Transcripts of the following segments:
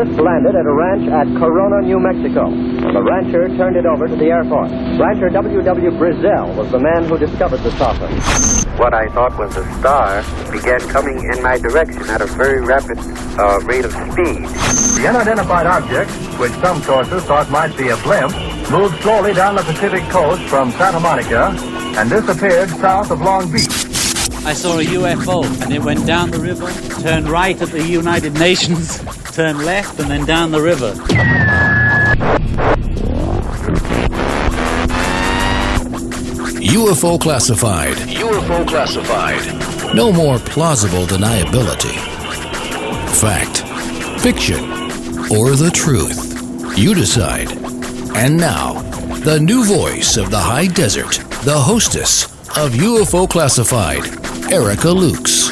first landed at a ranch at Corona, New Mexico. The rancher turned it over to the Air Force. Rancher W.W. Brazell was the man who discovered the saucer. What I thought was a star began coming in my direction at a very rapid rate of speed. The unidentified object, which some sources thought might be a blimp, moved slowly down the Pacific coast from Santa Monica and disappeared south of Long Beach. I saw a UFO, and it went down the river, turned right at the United Nations, turned left, and then down the river. UFO classified. UFO classified. No more plausible deniability. Fact, fiction, or the truth. You decide. And now, the new voice of the high desert, the hostess of UFO Classified, Erica Lukes.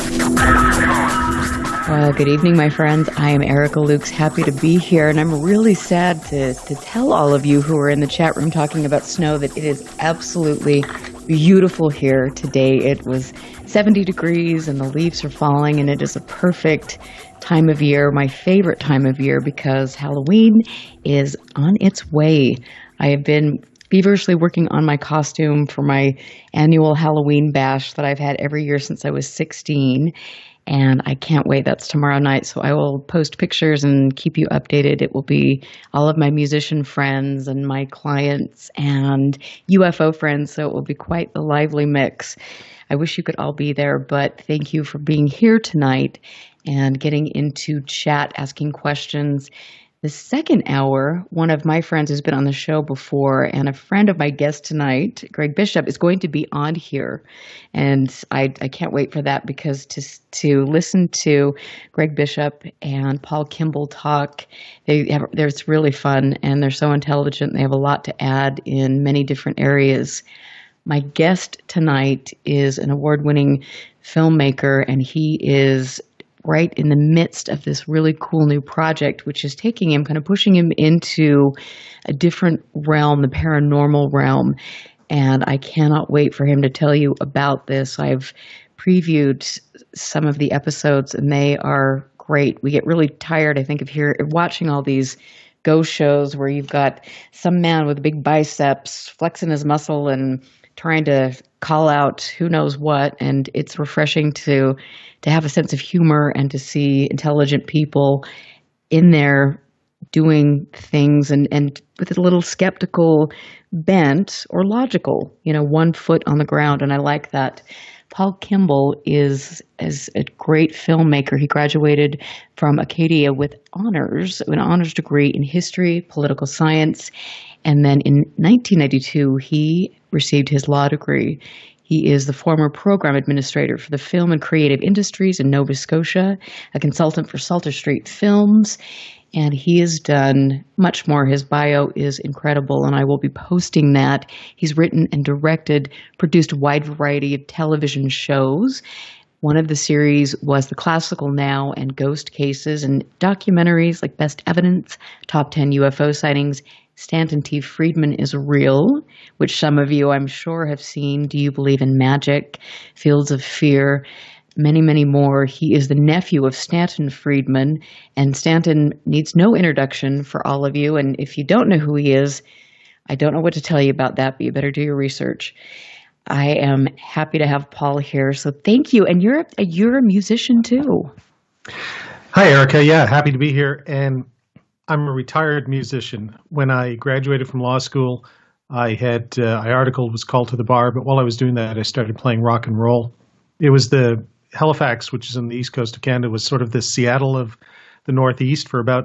Well, good evening, my friends. I am Erica Lukes, happy to be here, and I'm really sad to tell all of you who are in the chat room talking about snow that it is absolutely beautiful here today. It was 70 degrees and the leaves are falling, and it is a perfect time of year, my favorite time of year, because Halloween is on its way. I have been feverishly working on my costume for my annual Halloween bash that I've had every year since I was 16. And I can't wait. That's tomorrow night. So I will post pictures and keep you updated. It will be all of my musician friends and my clients and UFO friends. So it will be quite the lively mix. I wish you could all be there, but thank you for being here tonight and getting into chat, asking questions. The second hour, one of my friends who's been on the show before and a friend of my guest tonight, Greg Bishop, is going to be on here. And I can't wait for that, because to listen to Greg Bishop and Paul Kimball talk, it's really fun, and they're so intelligent. They have a lot to add in many different areas. My guest tonight is an award-winning filmmaker, and he is right in the midst of this really cool new project, which is taking him, kind of pushing him into a different realm, the paranormal realm. And I cannot wait for him to tell you about this. I've previewed some of the episodes, and they are great. We get really tired, I think, of watching all these ghost shows where you've got some man with big biceps flexing his muscle and trying to call out who knows what. And it's refreshing to have a sense of humor and to see intelligent people in there doing things and with a little skeptical bent or logical, 1 foot on the ground. And I like that. Paul Kimball is a great filmmaker. He graduated from Acadia with an honors degree in history, political science. And then in 1992, he received his law degree. He is the former program administrator for the film and creative industries in Nova Scotia, a consultant for Salter Street Films, and he has done much more. His bio is incredible, and I will be posting that. He's written and produced a wide variety of television shows. One of the series was The Classical Now and Ghost Cases, and documentaries like Best Evidence, Top 10 UFO Sightings, Stanton T. Friedman is Real, which some of you I'm sure have seen. Do You Believe in Magic? Fields of Fear, many, many more. He is the nephew of Stanton Friedman, and Stanton needs no introduction for all of you. And if you don't know who he is, I don't know what to tell you about that, but you better do your research. I am happy to have Paul here, so thank you. And you're a musician too. Hi, Erica. Yeah, happy to be here. And I'm a retired musician. When I graduated from law school, I article was called to the bar, but while I was doing that, I started playing rock and roll. It was the Halifax, which is on the east coast of Canada, was sort of the Seattle of the Northeast for about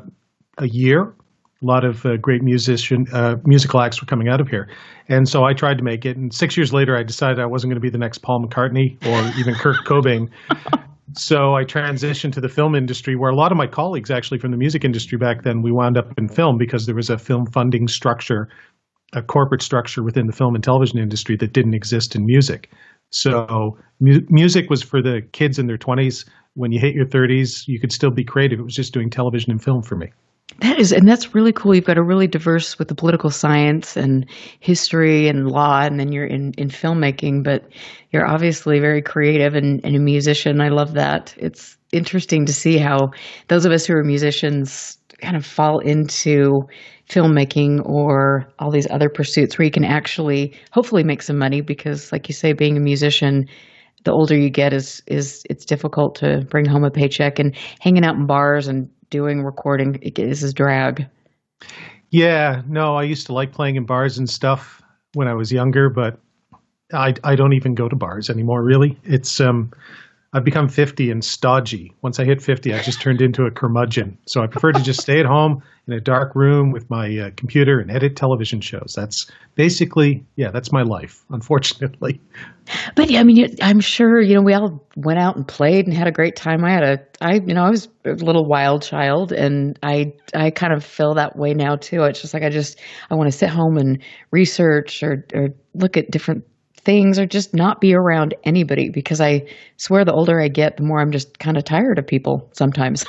a year. A lot of great musical acts were coming out of here. And so I tried to make it. And 6 years later, I decided I wasn't going to be the next Paul McCartney or even Kurt Cobain. So I transitioned to the film industry, where a lot of my colleagues actually from the music industry back then, we wound up in film because there was a film funding structure, a corporate structure within the film and television industry that didn't exist in music. So music was for the kids in their 20s. When you hit your 30s, you could still be creative. It was just doing television and film for me. That's really cool. You've got a really diverse with the political science and history and law, and then you're in filmmaking, but you're obviously very creative and a musician. I love that. It's interesting to see how those of us who are musicians kind of fall into filmmaking or all these other pursuits where you can actually hopefully make some money? Because, like you say, being a musician, the older you get is it's difficult to bring home a paycheck, and hanging out in bars and doing recording is a drag. Yeah, no, I used to like playing in bars and stuff when I was younger, but I don't even go to bars anymore, really. It's I've become 50 and stodgy. Once I hit 50, I just turned into a curmudgeon. So I prefer to just stay at home in a dark room with my computer and edit television shows. That's basically, that's my life, unfortunately. But yeah, I mean, I'm sure, we all went out and played and had a great time. I was a little wild child, and I kind of feel that way now too. It's just like, I want to sit home and research or look at different things or just not be around anybody, because I swear the older I get, the more I'm just kind of tired of people sometimes.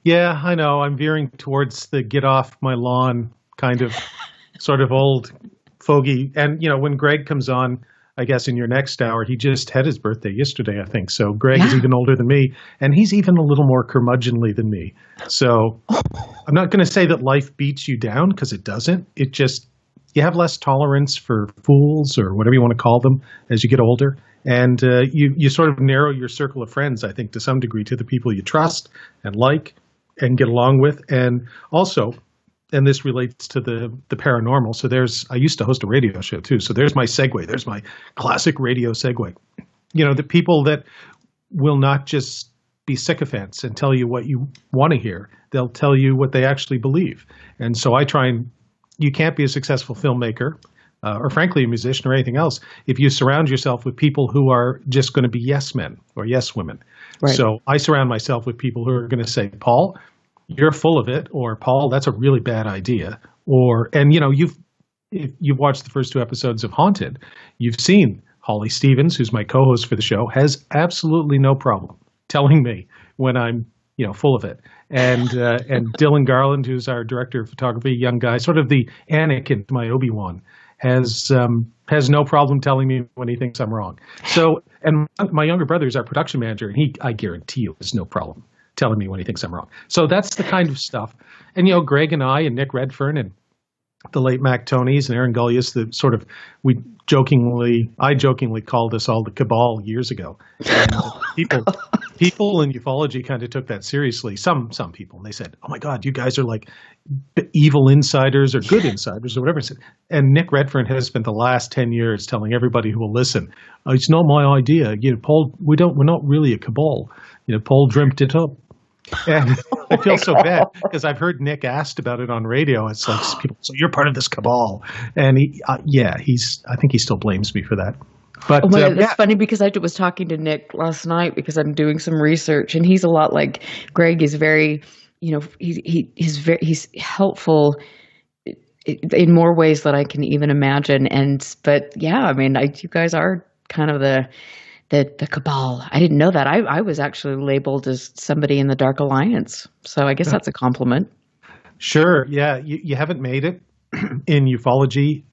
Yeah, I know. I'm veering towards the get off my lawn kind of sort of old fogey. And, when Greg comes on, I guess in your next hour, he just had his birthday yesterday, I think. So Greg is even older than me, and he's even a little more curmudgeonly than me. So I'm not going to say that life beats you down, because it doesn't. It just, you have less tolerance for fools or whatever you want to call them as you get older. And you sort of narrow your circle of friends, I think, to some degree, to the people you trust and like and get along with. And also, and this relates to the paranormal. So I used to host a radio show too. So there's my segue. There's my classic radio segue. The people that will not just be sycophants and tell you what you want to hear. They'll tell you what they actually believe. And so I try and, you can't be a successful filmmaker or frankly a musician or anything else if you surround yourself with people who are just going to be yes men or yes women. Right. So I surround myself with people who are going to say, Paul, you're full of it, or Paul, that's a really bad idea. If you've watched the first 2 episodes of Haunted, you've seen Holly Stevens, who's my co-host for the show, has absolutely no problem telling me when I'm full of it. And Dylan Garland, who's our director of photography, young guy, sort of the Anakin to my Obi-Wan, has no problem telling me when he thinks I'm wrong. So, and my younger brother is our production manager, and I guarantee you, has no problem telling me when he thinks I'm wrong. So that's the kind of stuff. And Greg and I and Nick Redfern and the late Mac Tonys and Aaron Gullius, I jokingly called us all the cabal years ago. And people in ufology kind of took that seriously. Some people, and they said, "Oh my God, you guys are like evil insiders or good insiders or whatever." And Nick Redfern has spent the last 10 years telling everybody who will listen, "It's not my idea. Paul, we're not really a cabal. Paul dreamt it up." And I feel so bad because I've heard Nick asked about it on radio. It's like, people, so you're part of this cabal. And I think he still blames me for that. But it's funny because I was talking to Nick last night because I'm doing some research, and he's a lot like Greg. Is very, he's helpful in more ways than I can even imagine. But you guys are kind of the cabal. I didn't know that. I was actually labeled as somebody in the Dark Alliance. So I guess that's a compliment. Sure. Yeah. You haven't made it in ufology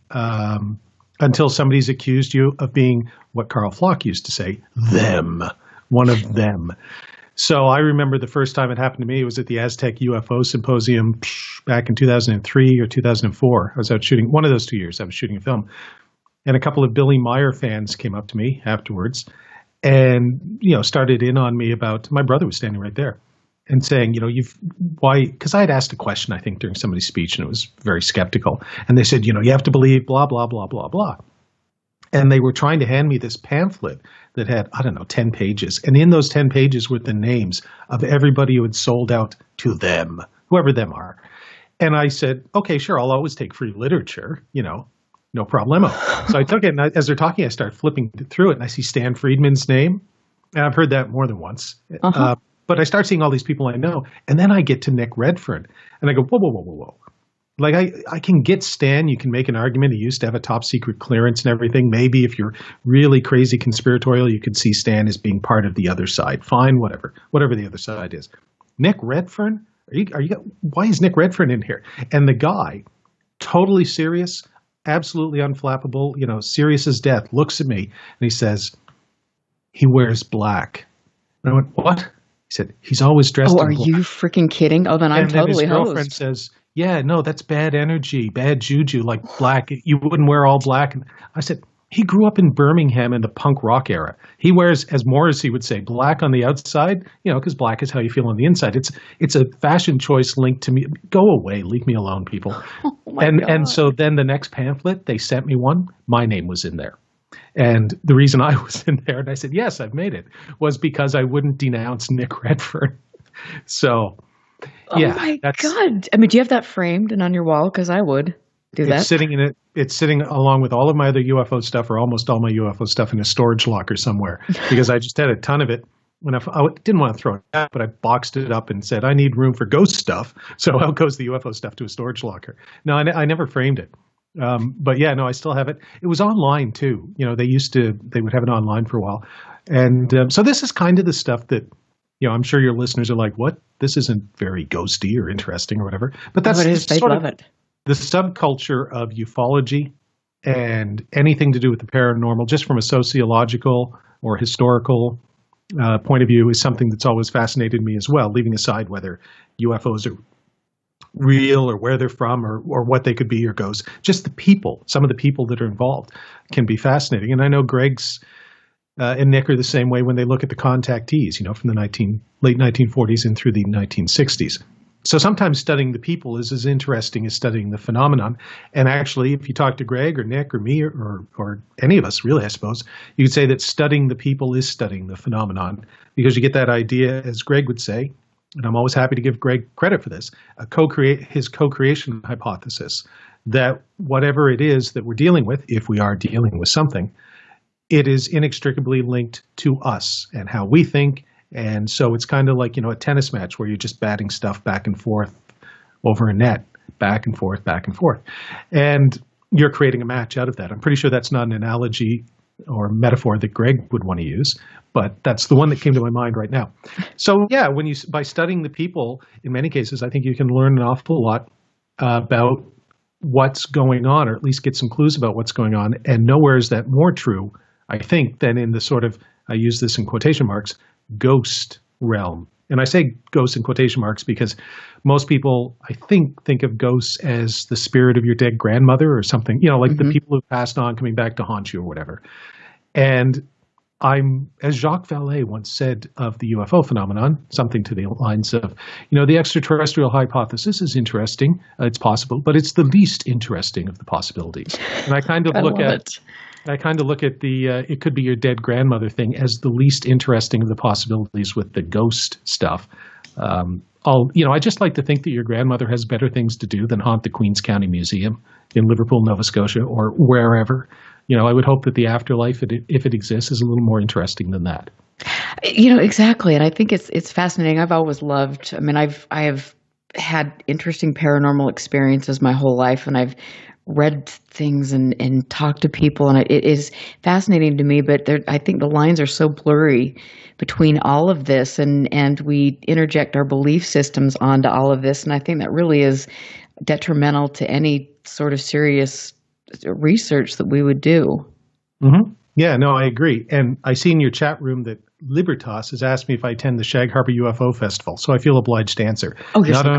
until somebody's accused you of being what Carl Flock used to say, them, one of them. So I remember the first time it happened to me, it was at the Aztec UFO Symposium back in 2003 or 2004. I was out shooting, one of those 2 years, I was shooting a film. And a couple of Billy Meyer fans came up to me afterwards and, started in on me about, my brother was standing right there and saying, because I had asked a question, I think, during somebody's speech, and it was very skeptical. And they said, you have to believe blah, blah, blah, blah, blah. And they were trying to hand me this pamphlet that had, 10 pages. And in those 10 pages were the names of everybody who had sold out to them, whoever them are. And I said, okay, sure, I'll always take free literature, no problemo. So I took it, and as they're talking, I start flipping through it, and I see Stan Friedman's name. And I've heard that more than once. But I start seeing all these people I know, and then I get to Nick Redfern, and I go, whoa, whoa, whoa, whoa, whoa. Like, I can get Stan. You can make an argument. He used to have a top secret clearance and everything. Maybe if you're really crazy conspiratorial, you could see Stan as being part of the other side. Fine, whatever the other side is. Nick Redfern? Why is Nick Redfern in here? And the guy, totally serious, absolutely unflappable, serious as death, looks at me and he says, he wears black. And I went, what? He said, he's always dressed Oh, in are black. you freaking kidding? Oh, then I'm And then his totally girlfriend hosed. says, yeah, no, that's bad energy, bad juju, like black. You wouldn't wear all black. And I said, he grew up in Birmingham in the punk rock era. He wears, as Morrissey would say, black on the outside, because black is how you feel on the inside. It's a fashion choice linked to me. Go away, leave me alone, people. Oh my and God. so then the next pamphlet, they sent me one. My name was in there. And the reason I was in there, and I said, yes, I've made it, was because I wouldn't denounce Nick Redfern. So, yeah. Oh my God. I mean, do you have that framed and on your wall? Because I would do that. It's sitting along with all of my other UFO stuff, or almost all my UFO stuff, in a storage locker somewhere, because I just had a ton of it. When I didn't want to throw it out, but I boxed it up and said, I need room for ghost stuff. So out goes the UFO stuff to a storage locker. No, I never framed it. But yeah, no, I still have it. It was online too. They would have it online for a while. And so this is kind of the stuff that, I'm sure your listeners are like, what? This isn't very ghosty or interesting or whatever. But that's it is. They love it. The subculture of ufology and anything to do with the paranormal, just from a sociological or historical point of view, is something that's always fascinated me as well, leaving aside whether UFOs are real or where they're from or what they could be or ghosts. Just the people, some of the people that are involved can be fascinating. And I know Greg's and Nick are the same way when they look at the contactees, from the late 1940s and through the 1960s. So sometimes studying the people is as interesting as studying the phenomenon. And actually, if you talk to Greg or Nick or me or any of us, really, I suppose, you could say that studying the people is studying the phenomenon, because you get that idea, as Greg would say, and I'm always happy to give Greg credit for this, his co-creation hypothesis, that whatever it is that we're dealing with, if we are dealing with something, it is inextricably linked to us and how we think. And so it's kind of like, a tennis match where you're just batting stuff back and forth over a net, back and forth, back and forth. And you're creating a match out of that. I'm pretty sure that's not an analogy or metaphor that Greg would want to use, but that's the one that came to my mind right now. So yeah, by studying the people, in many cases, I think you can learn an awful lot about what's going on, or at least get some clues about what's going on. And nowhere is that more true, I think, than in the sort of, I use this in quotation marks, ghost realm. And I say ghosts in quotation marks because most people, I think of ghosts as the spirit of your dead grandmother or something, like the people who passed on coming back to haunt you or whatever. And as Jacques Vallée once said of the UFO phenomenon, something to the lines of, the extraterrestrial hypothesis is interesting, it's possible, but it's the least interesting of the possibilities. And I kind of look at the it could be your dead grandmother thing as the least interesting of the possibilities with the ghost stuff. I just like to think that your grandmother has better things to do than haunt the Queens County Museum in Liverpool, Nova Scotia, or wherever. I would hope that the afterlife, if it exists, is a little more interesting than that. Exactly. And I think it's fascinating. I've always loved, I have had interesting paranormal experiences my whole life, and I've read things and talked to people, and it is fascinating to me, but I think the lines are so blurry between all of this, and we interject our belief systems onto all of this, and I think that really is detrimental to any sort of serious research that we would do. Mm-hmm. Yeah, no, I agree. And I see in your chat room that Libertas has asked me if I attend the Shag Harbor UFO Festival, so I feel obliged to answer. Oh, you're so good.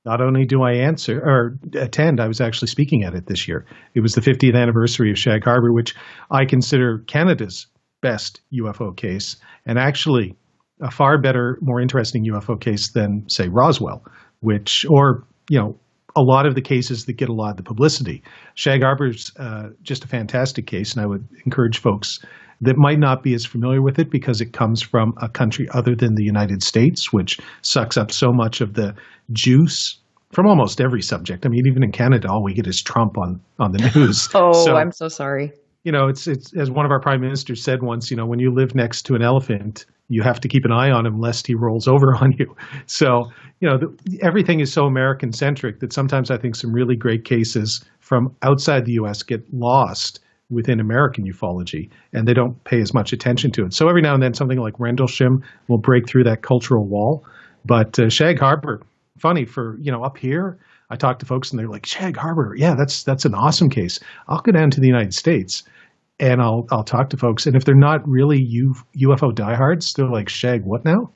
Not only do I answer or attend, I was actually speaking at it this year. It was the 50th anniversary of Shag Harbor, which I consider Canada's best UFO case, and actually a far better, more interesting UFO case than, say, Roswell, a lot of the cases that get a lot of the publicity. Shag Harbor's just a fantastic case, and I would encourage folks that might not be as familiar with it because it comes from a country other than the United States, which sucks up so much of the juice from almost every subject. I mean, even in Canada, all we get is Trump on the news. I'm so sorry. It's as one of our prime ministers said once, when you live next to an elephant, you have to keep an eye on him lest he rolls over on you. So, everything is so American-centric that sometimes I think some really great cases from outside the U.S. get lost within American ufology, and they don't pay as much attention to it. So every now and then something like Rendlesham will break through that cultural wall. But Shag Harbor, funny for, up here, I talk to folks and they're like, Shag Harbor, yeah, that's an awesome case. I'll go down to the United States and I'll talk to folks. And if they're not really UFO diehards, they're like, Shag, what now?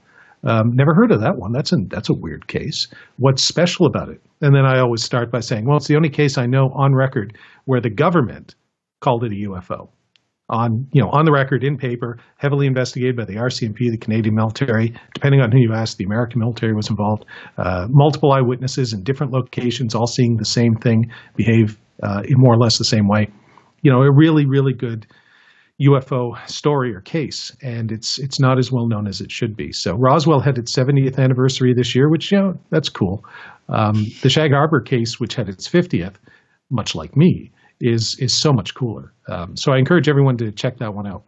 Never heard of that one. That's a weird case. What's special about it? And then I always start by saying, well, it's the only case I know on record where the government called it a UFO. On the record, in paper, heavily investigated by the RCMP, the Canadian military. Depending on who you ask, the American military was involved. Multiple eyewitnesses in different locations, all seeing the same thing, behave in more or less the same way. A really, really good UFO story or case, and it's not as well known as it should be. So Roswell had its 70th anniversary this year, which that's cool. The Shag Harbor case, which had its 50th, much like me, is so much cooler. So I encourage everyone to check that one out.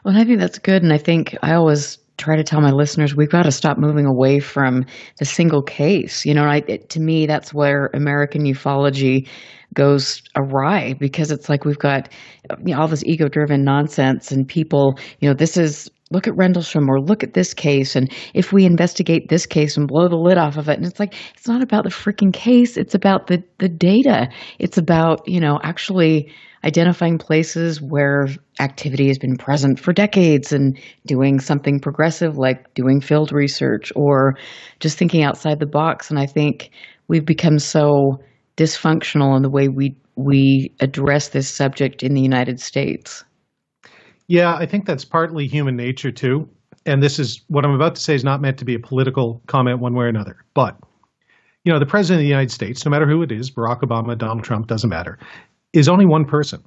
Well, I think that's good, and I think I always try to tell my listeners we've got to stop moving away from the single case. To me, that's where American ufology goes awry, because it's like we've got all this ego-driven nonsense, and people, look at Rendlesham or look at this case, and if we investigate this case and blow the lid off of it, and it's like, it's not about the freaking case, it's about the data. It's about, actually identifying places where activity has been present for decades and doing something progressive like doing field research or just thinking outside the box. And I think we've become so dysfunctional in the way we address this subject in the United States. Yeah, I think that's partly human nature too. And this is what I'm about to say is not meant to be a political comment one way or another. But, the president of the United States, no matter who it is, Barack Obama, Donald Trump, doesn't matter, is only one person.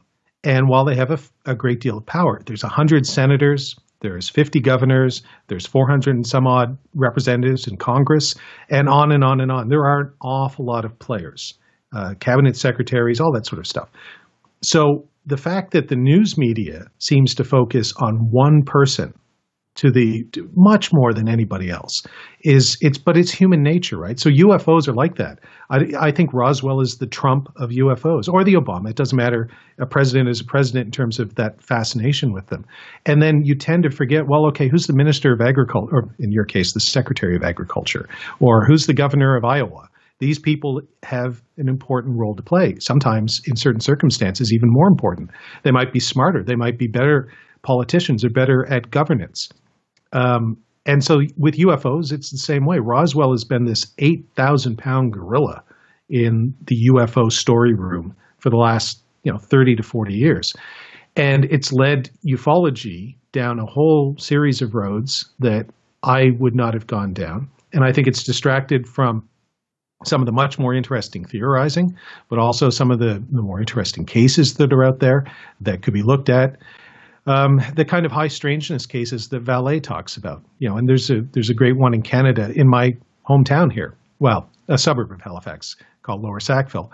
And while they have a great deal of power, there's 100 senators, there's 50 governors, there's 400 and some odd representatives in Congress, and on and on and on. There are an awful lot of players, cabinet secretaries, all that sort of stuff. So the fact that the news media seems to focus on one person to much more than anybody else but it's human nature, right? So UFOs are like that. I think Roswell is the Trump of UFOs, or the Obama. It doesn't matter. A president is a president in terms of that fascination with them. And then you tend to forget, well, okay, who's the Minister of Agriculture, or in your case, the Secretary of Agriculture, or who's the governor of Iowa? These people have an important role to play, sometimes in certain circumstances even more important. They might be smarter. They might be better politicians or better at governance. And so with UFOs, it's the same way. Roswell has been this 8,000-pound gorilla in the UFO story room for the last 30 to 40 years. And it's led ufology down a whole series of roads that I would not have gone down. And I think it's distracted from some of the much more interesting theorizing, but also some of the more interesting cases that are out there that could be looked at. The kind of high strangeness cases that Valet talks about, and there's a great one in Canada in my hometown here. Well, a suburb of Halifax called Lower Sackville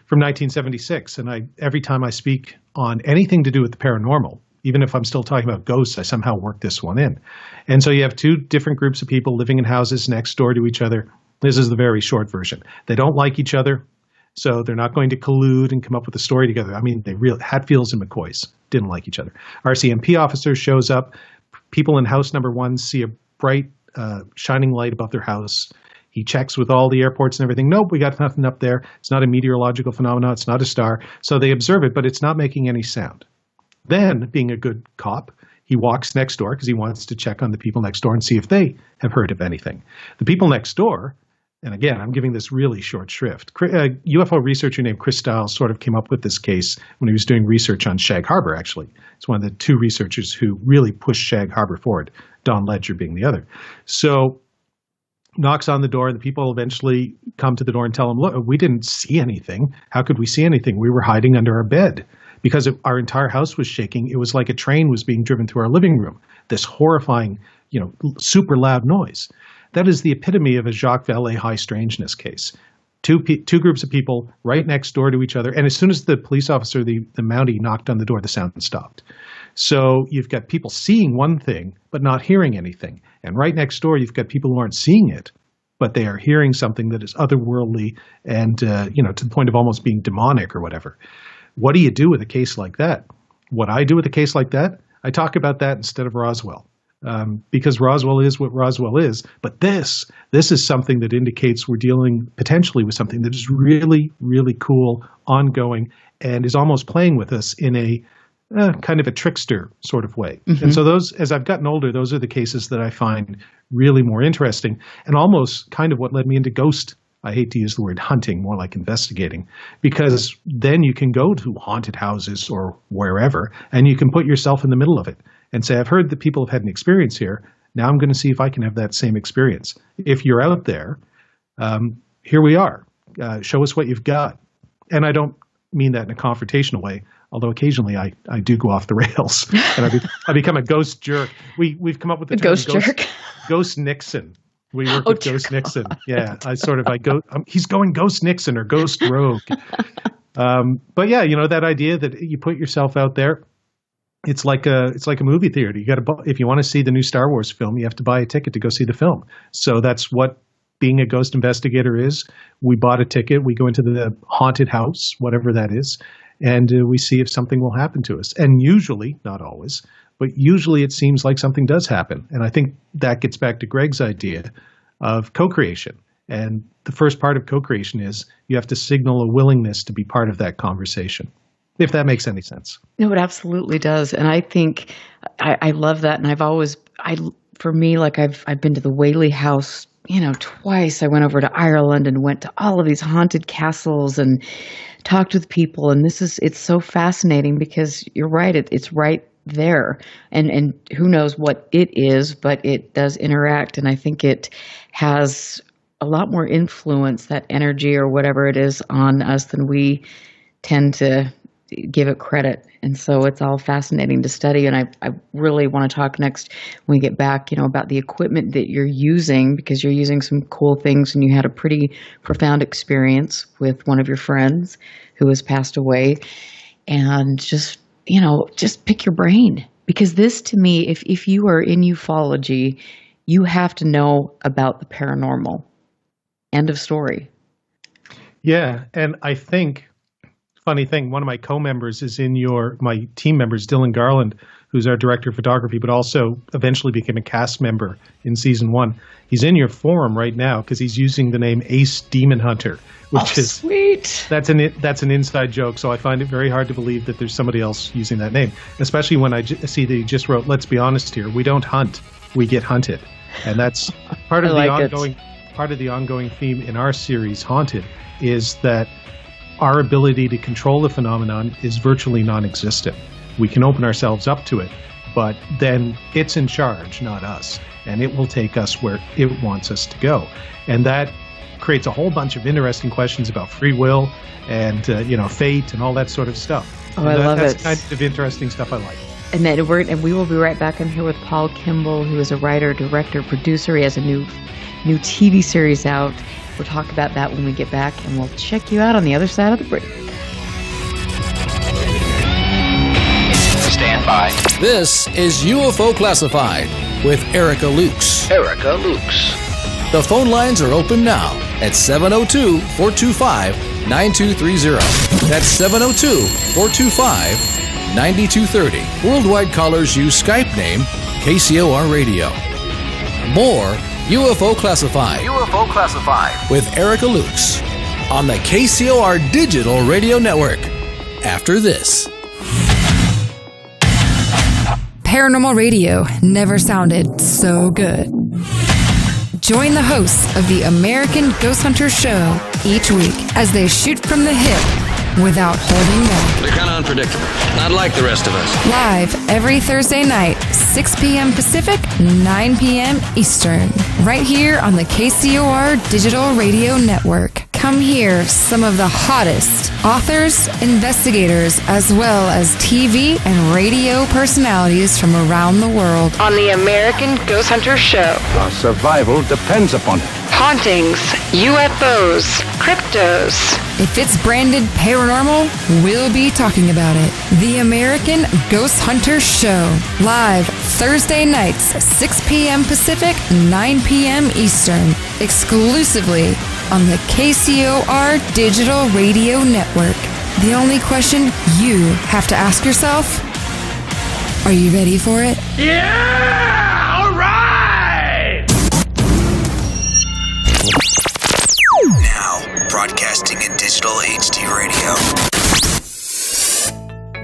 from 1976. And every time I speak on anything to do with the paranormal, even if I'm still talking about ghosts, I somehow work this one in. And so you have two different groups of people living in houses next door to each other. This is the very short version. They don't like each other, so they're not going to collude and come up with a story together. I mean, Hatfields and McCoys didn't like each other. RCMP officer shows up. People in house number one see a bright, shining light above their house. He checks with all the airports and everything. Nope, we got nothing up there. It's not a meteorological phenomenon. It's not a star. So they observe it, but it's not making any sound. Then, being a good cop, he walks next door because he wants to check on the people next door and see if they have heard of anything. The people next door, and again, I'm giving this really short shrift. A UFO researcher named Chris Stiles sort of came up with this case when he was doing research on Shag Harbor, actually. It's one of the two researchers who really pushed Shag Harbor forward, Don Ledger being the other. So knocks on the door, and the people eventually come to the door and tell him, look, we didn't see anything. How could we see anything? We were hiding under our bed. Because our entire house was shaking, it was like a train was being driven through our living room. This horrifying, super loud noise. That is the epitome of a Jacques Vallée high strangeness case. Two groups of people right next door to each other. And as soon as the police officer, the Mountie, knocked on the door, the sound stopped. So you've got people seeing one thing, but not hearing anything. And right next door, you've got people who aren't seeing it, but they are hearing something that is otherworldly and, to the point of almost being demonic or whatever. What do you do with a case like that? What I do with a case like that, I talk about that instead of Roswell. Because Roswell is what Roswell is. But this is something that indicates we're dealing potentially with something that is really, really cool, ongoing, and is almost playing with us in a kind of a trickster sort of way. Mm-hmm. And so those, as I've gotten older, those are the cases that I find really more interesting, and almost kind of what led me into ghost. I hate to use the word hunting, more like investigating, because then you can go to haunted houses or wherever, and you can put yourself in the middle of it and say, I've heard that people have had an experience here. Now I'm going to see if I can have that same experience. If you're out there, here we are. Show us what you've got. And I don't mean that in a confrontational way, although occasionally I do go off the rails and I become a ghost jerk. We've come up with the term ghost jerk. Ghost Nixon. We work with Ghost Nixon. Yeah, he's going Ghost Nixon or Ghost Rogue. But yeah, that idea that you put yourself out there. It's like a movie theater. You got to, if you want to see the new Star Wars film, you have to buy a ticket to go see the film. So that's what being a ghost investigator is. We bought a ticket. We go into the haunted house, whatever that is, and we see if something will happen to us. And usually, not always, but usually it seems like something does happen. And I think that gets back to Greg's idea of co-creation. And the first part of co-creation is you have to signal a willingness to be part of that conversation, if that makes any sense. No, it absolutely does. And I think I love that. And for me, like I've been to the Whaley House, twice. I went over to Ireland and went to all of these haunted castles and talked with people. And it's so fascinating because you're right. It's right there. And who knows what it is, but it does interact. And I think it has a lot more influence, that energy or whatever it is, on us than we tend to give it credit. And so it's all fascinating to study. And I really want to talk next when we get back, about the equipment that you're using, because you're using some cool things and you had a pretty profound experience with one of your friends who has passed away. And just pick your brain, because this, to me, if you are in ufology, you have to know about the paranormal. End of story. Yeah. And I think, funny thing, one of my co-members is my team members, Dylan Garland, who's our director of photography, but also eventually became a cast member in season 1. He's in your forum right now because he's using the name Ace Demon Hunter, which is sweet. That's an inside joke. So I find it very hard to believe that there's somebody else using that name, especially when I see that he just wrote, let's be honest here, we don't hunt, we get hunted. And that's part of the ongoing theme in our series, Haunted, is that our ability to control the phenomenon is virtually non-existent. We can open ourselves up to it, but then it's in charge, not us. And it will take us where it wants us to go. And that creates a whole bunch of interesting questions about free will and, fate and all that sort of stuff. Oh, I love that's it. That's the kind of interesting stuff I like. And then we will be right back. I'm here with Paul Kimball, who is a writer, director, producer. He has a new TV series out. We'll talk about that when we get back, and we'll check you out on the other side of the break. Stand by. This is UFO Classified with Erica Lukes. The phone lines are open now at 702-425-9230. That's 702-425-9230. Worldwide callers use Skype name KCOR Radio. More UFO Classified with Erica Lukes on the KCOR Digital Radio Network. After this. Paranormal radio never sounded so good. Join the hosts of the American Ghost Hunter Show each week as they shoot from the hip without holding back. They're kind of unpredictable, not like the rest of us. Live every Thursday night, 6 p.m. Pacific, 9 p.m. Eastern, right here on the KCOR Digital Radio Network. Come hear some of the hottest authors, investigators, as well as TV and radio personalities from around the world on the American Ghost Hunter Show. Our survival depends upon it. Hauntings, UFOs, cryptos. If it's branded paranormal, we'll be talking about it. The American Ghost Hunter Show. Live Thursday nights, 6 p.m. Pacific, 9 p.m. Eastern. Exclusively on the KCOR Digital Radio Network. The only question you have to ask yourself, are you ready for it? Yeah! All right! Now, broadcasting in digital HD radio.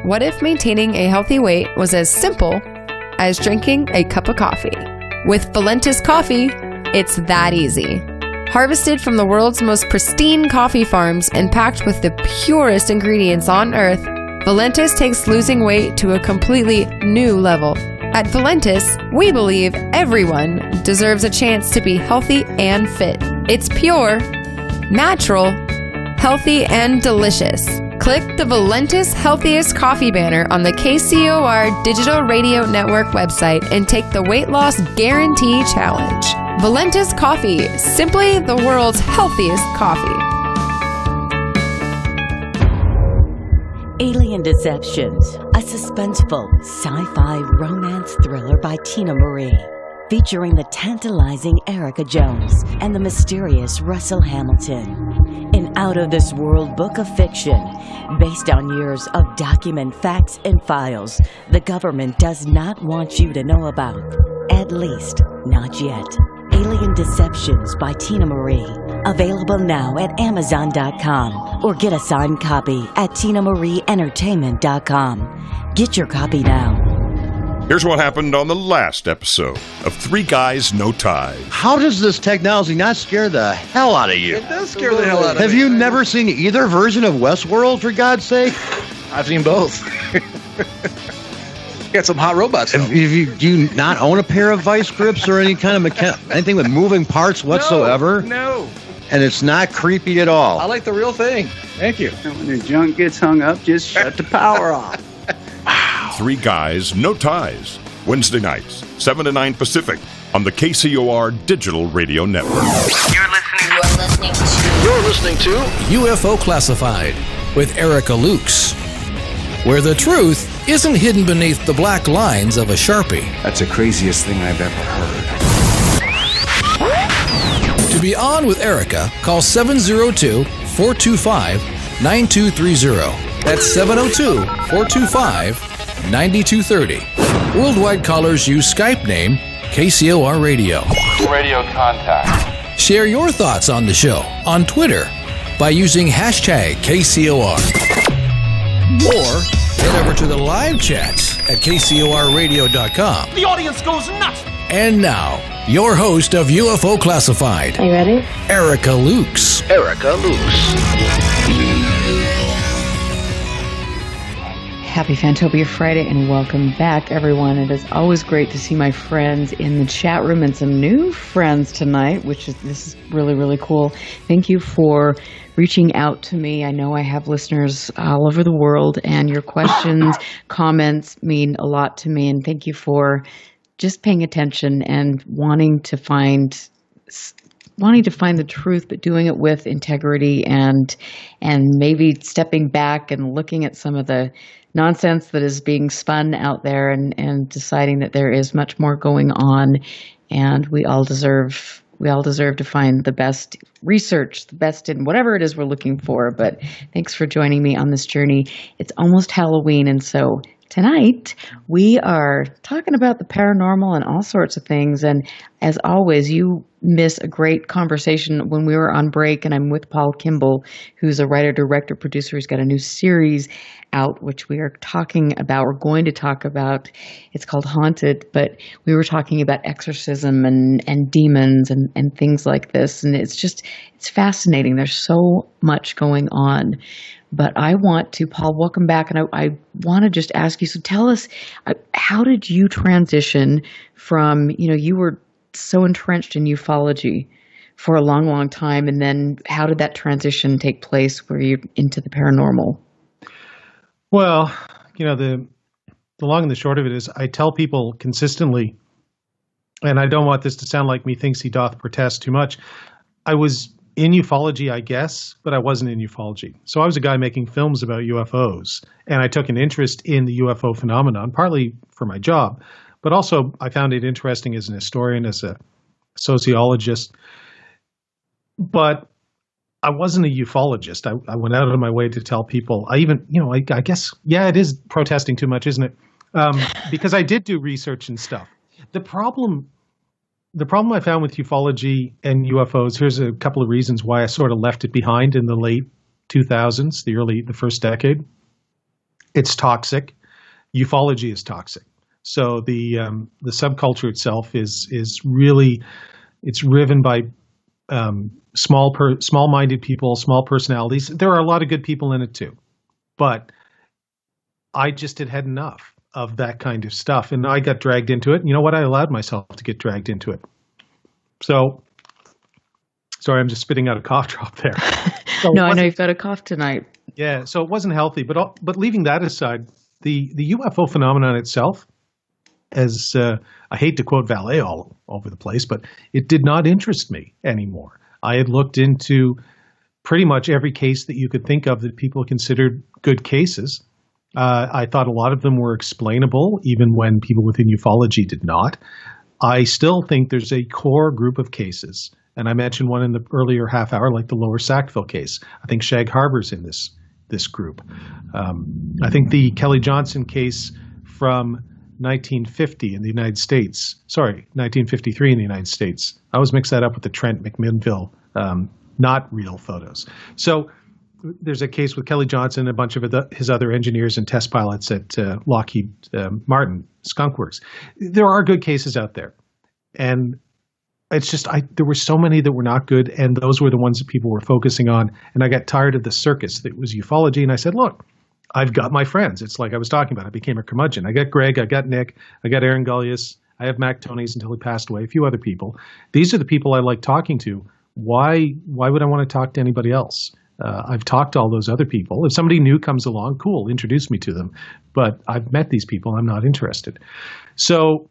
What if maintaining a healthy weight was as simple as drinking a cup of coffee? With Valentis coffee, it's that easy. Harvested from the world's most pristine coffee farms and packed with the purest ingredients on earth, Valentis takes losing weight to a completely new level. At Valentis, we believe everyone deserves a chance to be healthy and fit. It's pure, natural, healthy, and delicious. Click the Valentis Healthiest Coffee banner on the KCOR Digital Radio Network website and take the Weight Loss Guarantee Challenge. Valentis Coffee, simply the world's healthiest coffee. Alien Deceptions, a suspenseful sci-fi romance thriller by Tina Marie, featuring the tantalizing Erica Jones and the mysterious Russell Hamilton. An out-of-this-world book of fiction based on years of document facts and files the government does not want you to know about. At least, not yet. Alien Deceptions by Tina Marie. Available now at Amazon.com or get a signed copy at TinaMarieEntertainment.com. Get your copy now. Here's what happened on the last episode of Three Guys, No Ties. How does this technology not scare the hell out of you? It does scare the hell out of me. Have you never seen either version of Westworld, for God's sake? I've seen both. Got some hot robots. Do you not own a pair of vice grips or any kind of anything with moving parts whatsoever? No. And it's not creepy at all. I like the real thing. Thank you. And when the junk gets hung up, just shut the power off. Three Guys, No Ties. Wednesday nights, 7 to 9 Pacific on the KCOR Digital Radio Network. You're listening to UFO Classified with Erica Lukes, where the truth isn't hidden beneath the black lines of a Sharpie. That's the craziest thing I've ever heard. To be on with Erica, call 702-425-9230. That's 702-425-9230. Worldwide callers use Skype name KCOR Radio. Radio contact. Share your thoughts on the show on Twitter by using hashtag KCOR. Or head over to the live chats at KCORradio.com. The audience goes nuts. And now, your host of UFO Classified. Are you ready? Erica Lukes. Erica Lukes. Happy Fantopia Friday and welcome back, everyone. It is always great to see my friends in the chat room and some new friends tonight, this is really, really cool. Thank you for reaching out to me. I know I have listeners all over the world, and your questions, comments mean a lot to me. And thank you for just paying attention and wanting to find the truth, but doing it with integrity and maybe stepping back and looking at some of the nonsense that is being spun out there and deciding that there is much more going on, and we all deserve to find the best research, the best in whatever it is we're looking for. But thanks for joining me on this journey. It's almost Halloween, and so tonight we are talking about the paranormal and all sorts of things. And as always, you miss a great conversation when we were on break, and I'm with Paul Kimball, who's a writer, director, producer. He's got a new series out, which we are we're going to talk about. It's called Haunted, but we were talking about exorcism and demons and things like this. And it's fascinating. There's so much going on. But I want to, Paul, welcome back. And I want to just ask you, so tell us, how did you transition from, you were so entrenched in ufology for a long, long time. And then how did that transition take place where you're into the paranormal? Well, the long and the short of it is I tell people consistently, and I don't want this to sound like me thinks he doth protest too much. I was in ufology, I guess, but I wasn't in ufology. So I was a guy making films about UFOs, and I took an interest in the UFO phenomenon, partly for my job, but also I found it interesting as an historian, as a sociologist. But I wasn't a ufologist. I went out of my way to tell people. I guess, it is protesting too much, isn't it? Because I did do research and stuff. The problem I found with ufology and UFOs, here's a couple of reasons why I sort of left it behind in the late 2000s, the first decade. It's toxic. Ufology is toxic. So the subculture itself is really, it's driven by small-minded people, small personalities. There are a lot of good people in it too, but I just had enough of that kind of stuff, and I got dragged into it. You know what? I allowed myself to get dragged into it. So, sorry, I'm just spitting out a cough drop there. So no, I know you've got a cough tonight. Yeah, so it wasn't healthy, but leaving that aside, the UFO phenomenon itself, as I hate to quote Valet all over the place, but it did not interest me anymore. I had looked into pretty much every case that you could think of that people considered good cases. I thought a lot of them were explainable, even when people within ufology did not. I still think there's a core group of cases, and I mentioned one in the earlier half hour, like the Lower Sackville case. I think Shag Harbor's in this group. I think the Kelly Johnson case from 1950 in the United States. Sorry, 1953 in the United States. I always mix that up with the Trent McMinnville, not real photos. So there's a case with Kelly Johnson and a bunch of his other engineers and test pilots at Lockheed Martin Skunk Works. There are good cases out there. And it's just, there were so many that were not good, and those were the ones that people were focusing on. And I got tired of the circus that was ufology, and I said, look, I've got my friends. It's like I was talking about. I became a curmudgeon. I got Greg. I got Nick. I got Aaron Gullius. I have Mac Tonys until he passed away. A few other people. These are the people I like talking to. Why would I want to talk to anybody else? I've talked to all those other people. If somebody new comes along, cool, introduce me to them. But I've met these people. I'm not interested. So,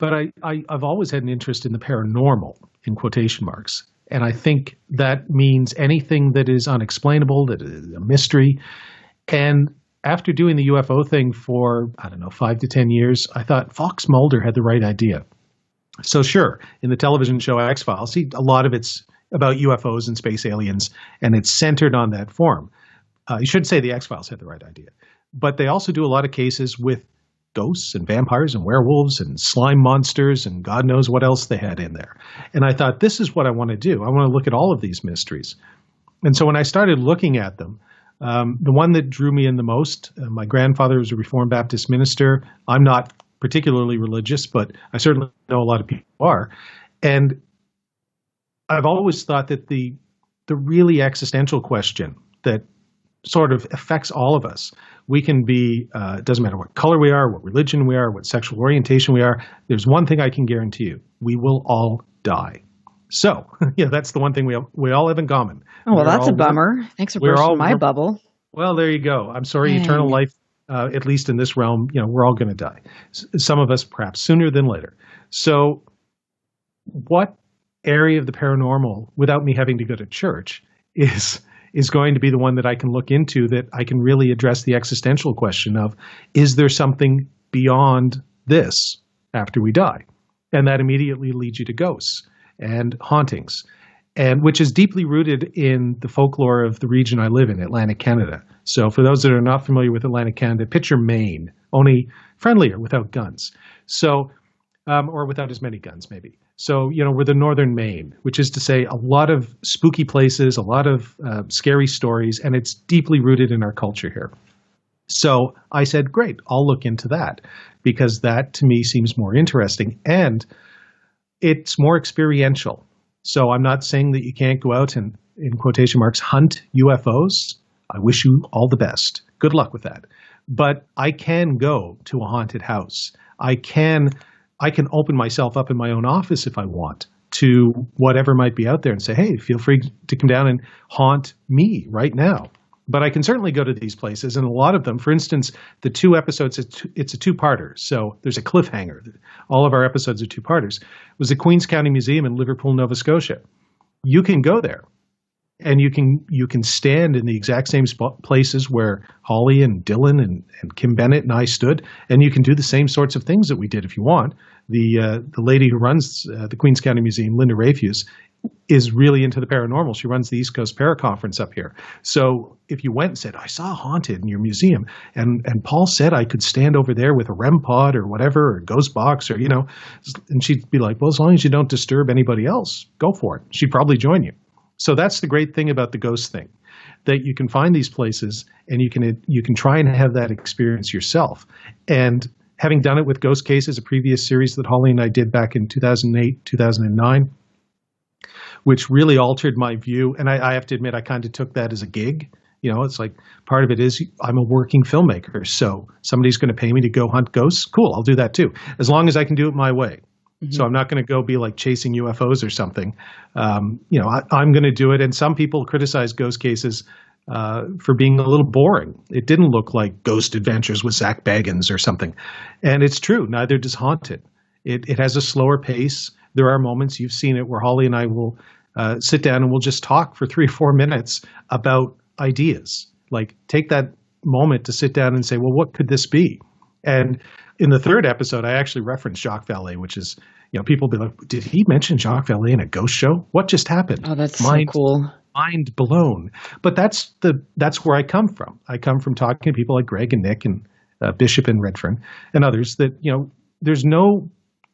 but I've always had an interest in the paranormal, in quotation marks. And I think that means anything that is unexplainable, that is a mystery. And after doing the UFO thing for, 5 to 10 years, I thought Fox Mulder had the right idea. So sure, in the television show X-Files, a lot of it's about UFOs and space aliens, and it's centered on that form. You should say the X-Files had the right idea. But they also do a lot of cases with ghosts and vampires and werewolves and slime monsters and God knows what else they had in there. And I thought, this is what I want to do. I want to look at all of these mysteries. And so when I started looking at them, the one that drew me in the most, my grandfather was a Reformed Baptist minister. I'm not particularly religious, but I certainly know a lot of people are. And I've always thought that the really existential question that sort of affects all of us, we can be, it doesn't matter what color we are, what religion we are, what sexual orientation we are, there's one thing I can guarantee you, we will all die. So, yeah, that's the one thing we all have in common. Oh, well, that's a bummer. Thanks for bursting my bubble. Well, there you go. I'm sorry, eternal life, at least in this realm, we're all going to die. Some of us perhaps sooner than later. So what area of the paranormal, without me having to go to church, is going to be the one that I can look into, that I can really address the existential question of, is there something beyond this after we die? And that immediately leads you to ghosts and hauntings, and which is deeply rooted in the folklore of the region I live in, Atlantic Canada. So for those that are not familiar with Atlantic Canada, picture Maine, only friendlier without guns. So, or without as many guns, maybe. So, we're the northern Maine, which is to say a lot of spooky places, a lot of scary stories, and it's deeply rooted in our culture here. So I said, great, I'll look into that, because that to me seems more interesting and it's more experiential. So I'm not saying that you can't go out and, in quotation marks, hunt UFOs. I wish you all the best. Good luck with that. But I can go to a haunted house. I can open myself up in my own office if I want to whatever might be out there and say, hey, feel free to come down and haunt me right now. But I can certainly go to these places, and a lot of them, for instance, the 2 episodes, it's a 2-parter, so there's a cliffhanger. All of our episodes are 2-parters. It was the Queens County Museum in Liverpool, Nova Scotia. You can go there, and you can stand in the exact same places where Holly and Dylan and Kim Bennett and I stood, and you can do the same sorts of things that we did if you want. The lady who runs the Queens County Museum, Linda Rafuse, is really into the paranormal. She runs the East Coast Paraconference up here. So if you went and said, I saw Haunted in your museum, and Paul said I could stand over there with a REM pod or whatever, or a ghost box, or, and she'd be like, well, as long as you don't disturb anybody else, go for it. She'd probably join you. So that's the great thing about the ghost thing, that you can find these places and you can try and have that experience yourself. And having done it with Ghost Cases, a previous series that Holly and I did back in 2008, 2009, which really altered my view. And I have to admit, I kind of took that as a gig. It's like part of it is I'm a working filmmaker. So somebody's going to pay me to go hunt ghosts. Cool, I'll do that too, as long as I can do it my way. Mm-hmm. So I'm not going to go be like chasing UFOs or something. I'm going to do it. And some people criticize Ghost Cases for being a little boring. It didn't look like Ghost Adventures with Zach Baggins or something. And it's true. Neither does Haunted. It has a slower pace. There are moments, you've seen it, where Holly and I will sit down and we'll just talk for 3 or 4 minutes about ideas. Like, take that moment to sit down and say, well, what could this be? And in the 3rd episode, I actually referenced Jacques Vallée, which is, people be like, did he mention Jacques Vallée in a ghost show? What just happened? Oh, that's so cool. Mind blown. But that's where I come from. I come from talking to people like Greg and Nick and Bishop and Redfern and others that, there's no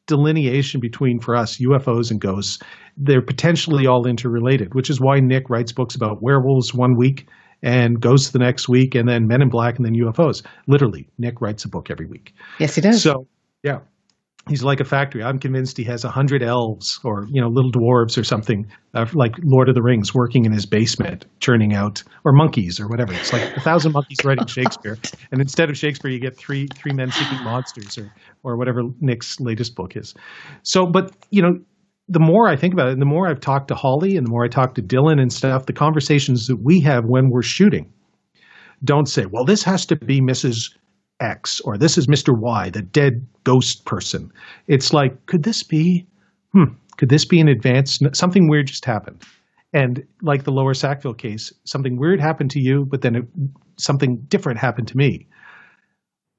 delineation between, for us, UFOs and ghosts. They're potentially all interrelated, which is why Nick writes books about werewolves one week and ghosts the next week, and then Men in Black and then UFOs. Literally, Nick writes a book every week. Yes, he does. So, yeah. He's like a factory. I'm convinced he has 100 elves or, little dwarves or something, like Lord of the Rings, working in his basement, churning out, or monkeys or whatever. It's like 1,000 monkeys writing Shakespeare. And instead of Shakespeare, you get three men seeking monsters or whatever Nick's latest book is. So, but, the more I think about it, and the more I've talked to Holly and the more I talk to Dylan and stuff, the conversations that we have when we're shooting don't say, well, this has to be Mrs. X, or this is Mr. Y, the dead ghost person. It's like, could this be an advance? Something weird just happened. And like the Lower Sackville case, something weird happened to you, but then something different happened to me.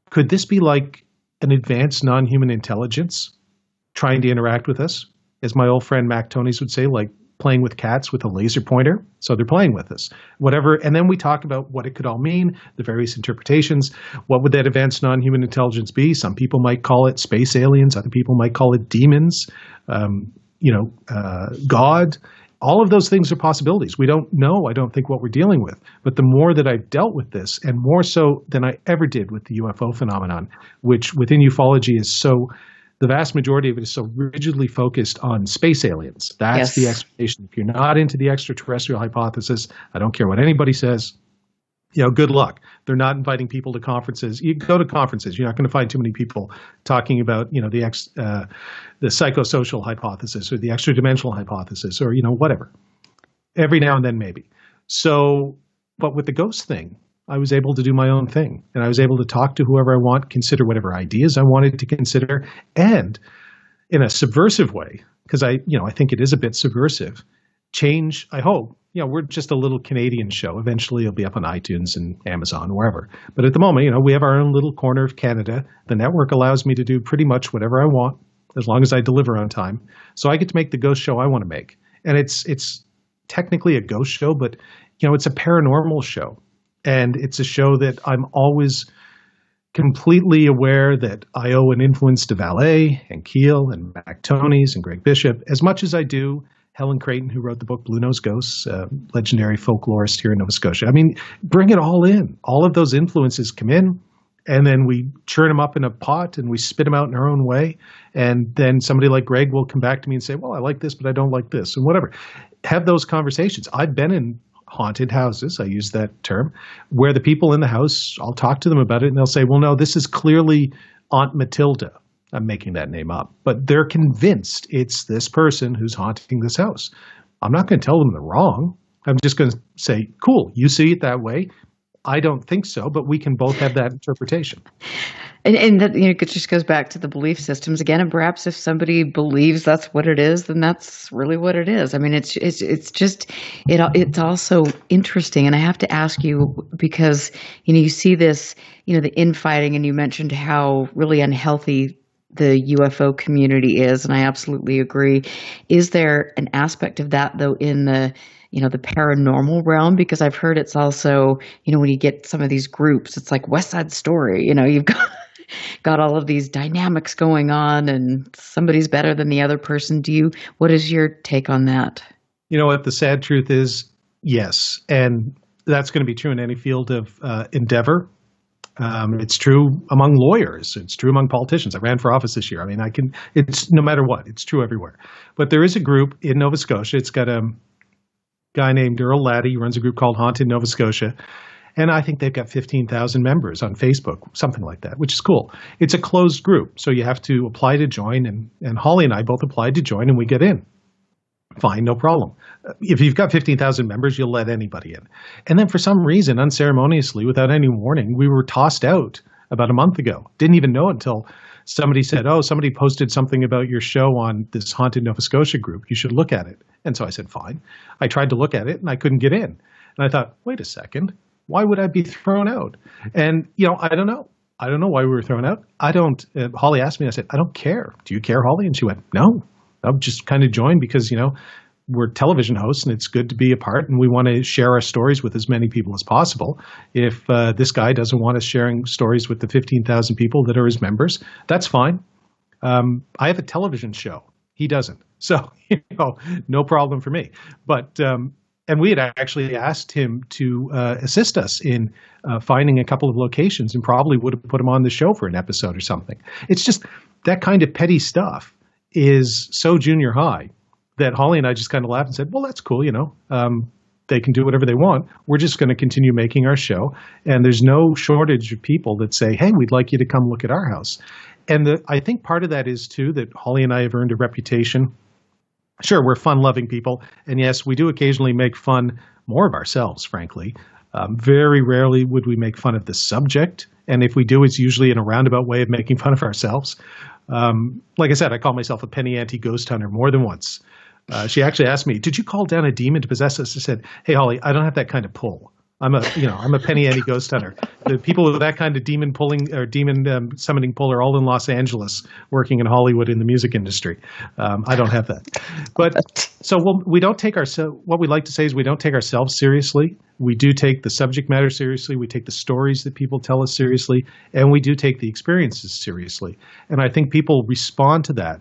Could this be like an advanced non-human intelligence trying to interact with us? As my old friend Mac Tonys would say, like playing with cats with a laser pointer. So they're playing with us, whatever. And then we talk about what it could all mean, the various interpretations. What would that advanced non-human intelligence be? Some people might call it space aliens. Other people might call it demons, God. All of those things are possibilities. We don't know, I don't think, what we're dealing with. But the more that I've dealt with this, and more so than I ever did with the UFO phenomenon, which within ufology is so... The vast majority of it is so rigidly focused on space aliens. That's the explanation. If you're not into the extraterrestrial hypothesis, I don't care what anybody says, good luck. They're not inviting people to conferences. You go to conferences, you're not going to find too many people talking about, the psychosocial hypothesis or the extra-dimensional hypothesis or, whatever. Every now and then, maybe. So, but with the ghost thing, I was able to do my own thing, and I was able to talk to whoever I want, consider whatever ideas I wanted to consider, and in a subversive way, because I think it is a bit subversive, change, I hope. We're just a little Canadian show. Eventually it'll be up on iTunes and Amazon, wherever. But at the moment, we have our own little corner of Canada. The network allows me to do pretty much whatever I want, as long as I deliver on time. So I get to make the ghost show I want to make. And it's technically a ghost show, but, it's a paranormal show. And it's a show that I'm always completely aware that I owe an influence to Vallée and Keel and Mac Tonys and Greg Bishop, as much as I do Helen Creighton, who wrote the book Blue Nose Ghosts, legendary folklorist here in Nova Scotia. I mean, bring it all in. All of those influences come in, and then we churn them up in a pot and we spit them out in our own way. And then somebody like Greg will come back to me and say, well, I like this, but I don't like this, and whatever. Have those conversations. I've been in haunted houses, I use that term, where the people in the house, I'll talk to them about it and they'll say, well, no, this is clearly Aunt Matilda. I'm making that name up, but they're convinced it's this person who's haunting this house. I'm not going to tell them they're wrong. I'm just going to say, cool, you see it that way. I don't think so, but we can both have that interpretation. And that, it just goes back to the belief systems again. And perhaps if somebody believes that's what it is, then that's really what it is. I mean, it's also interesting. And I have to ask you, because, you see this, the infighting, and you mentioned how really unhealthy the UFO community is. And I absolutely agree. Is there an aspect of that, though, in the paranormal realm? Because I've heard it's also, when you get some of these groups, it's like West Side Story, you've got all of these dynamics going on and somebody's better than the other person. What is your take on that? You know what? The sad truth is, yes. And that's going to be true in any field of endeavor. It's true among lawyers. It's true among politicians. I ran for office this year. I mean, it's no matter what. It's true everywhere. But there is a group in Nova Scotia. It's got a guy named Earl Laddie. He runs a group called Haunted Nova Scotia. And I think they've got 15,000 members on Facebook, something like that, which is cool. It's a closed group, so you have to apply to join. And Holly and I both applied to join, and we get in. Fine, no problem. If you've got 15,000 members, you'll let anybody in. And then for some reason, unceremoniously, without any warning, we were tossed out about a month ago. Didn't even know until somebody said, oh, somebody posted something about your show on this Haunted Nova Scotia group. You should look at it. And so I said, fine. I tried to look at it, and I couldn't get in. And I thought, wait a second. Why would I be thrown out? And, I don't know. I don't know why we were thrown out. I don't. Holly asked me, I said, I don't care. Do you care, Holly? And she went, no. I've just kind of joined because, we're television hosts and it's good to be a part and we want to share our stories with as many people as possible. If this guy doesn't want us sharing stories with the 15,000 people that are his members, that's fine. I have a television show. He doesn't. So, no problem for me. But, and we had actually asked him to assist us in finding a couple of locations and probably would have put him on the show for an episode or something. It's just that kind of petty stuff is so junior high that Holly and I just kind of laughed and said, well, that's cool. They can do whatever they want. We're just going to continue making our show. And there's no shortage of people that say, hey, we'd like you to come look at our house. And I think part of that is, too, that Holly and I have earned a reputation. Sure, we're fun-loving people. And yes, we do occasionally make fun more of ourselves, frankly. Very rarely would we make fun of the subject. And if we do, it's usually in a roundabout way of making fun of ourselves. Like I said, I call myself a penny ante ghost hunter more than once. She actually asked me, did you call down a demon to possess us? I said, hey, Holly, I don't have that kind of pull. I'm a penny ante ghost hunter. The people with that kind of demon pulling or demon summoning pull are all in Los Angeles working in Hollywood in the music industry. I don't have that. But so we don't take what we like to say is we don't take ourselves seriously. We do take the subject matter seriously. We take the stories that people tell us seriously, and we do take the experiences seriously. And I think people respond to that.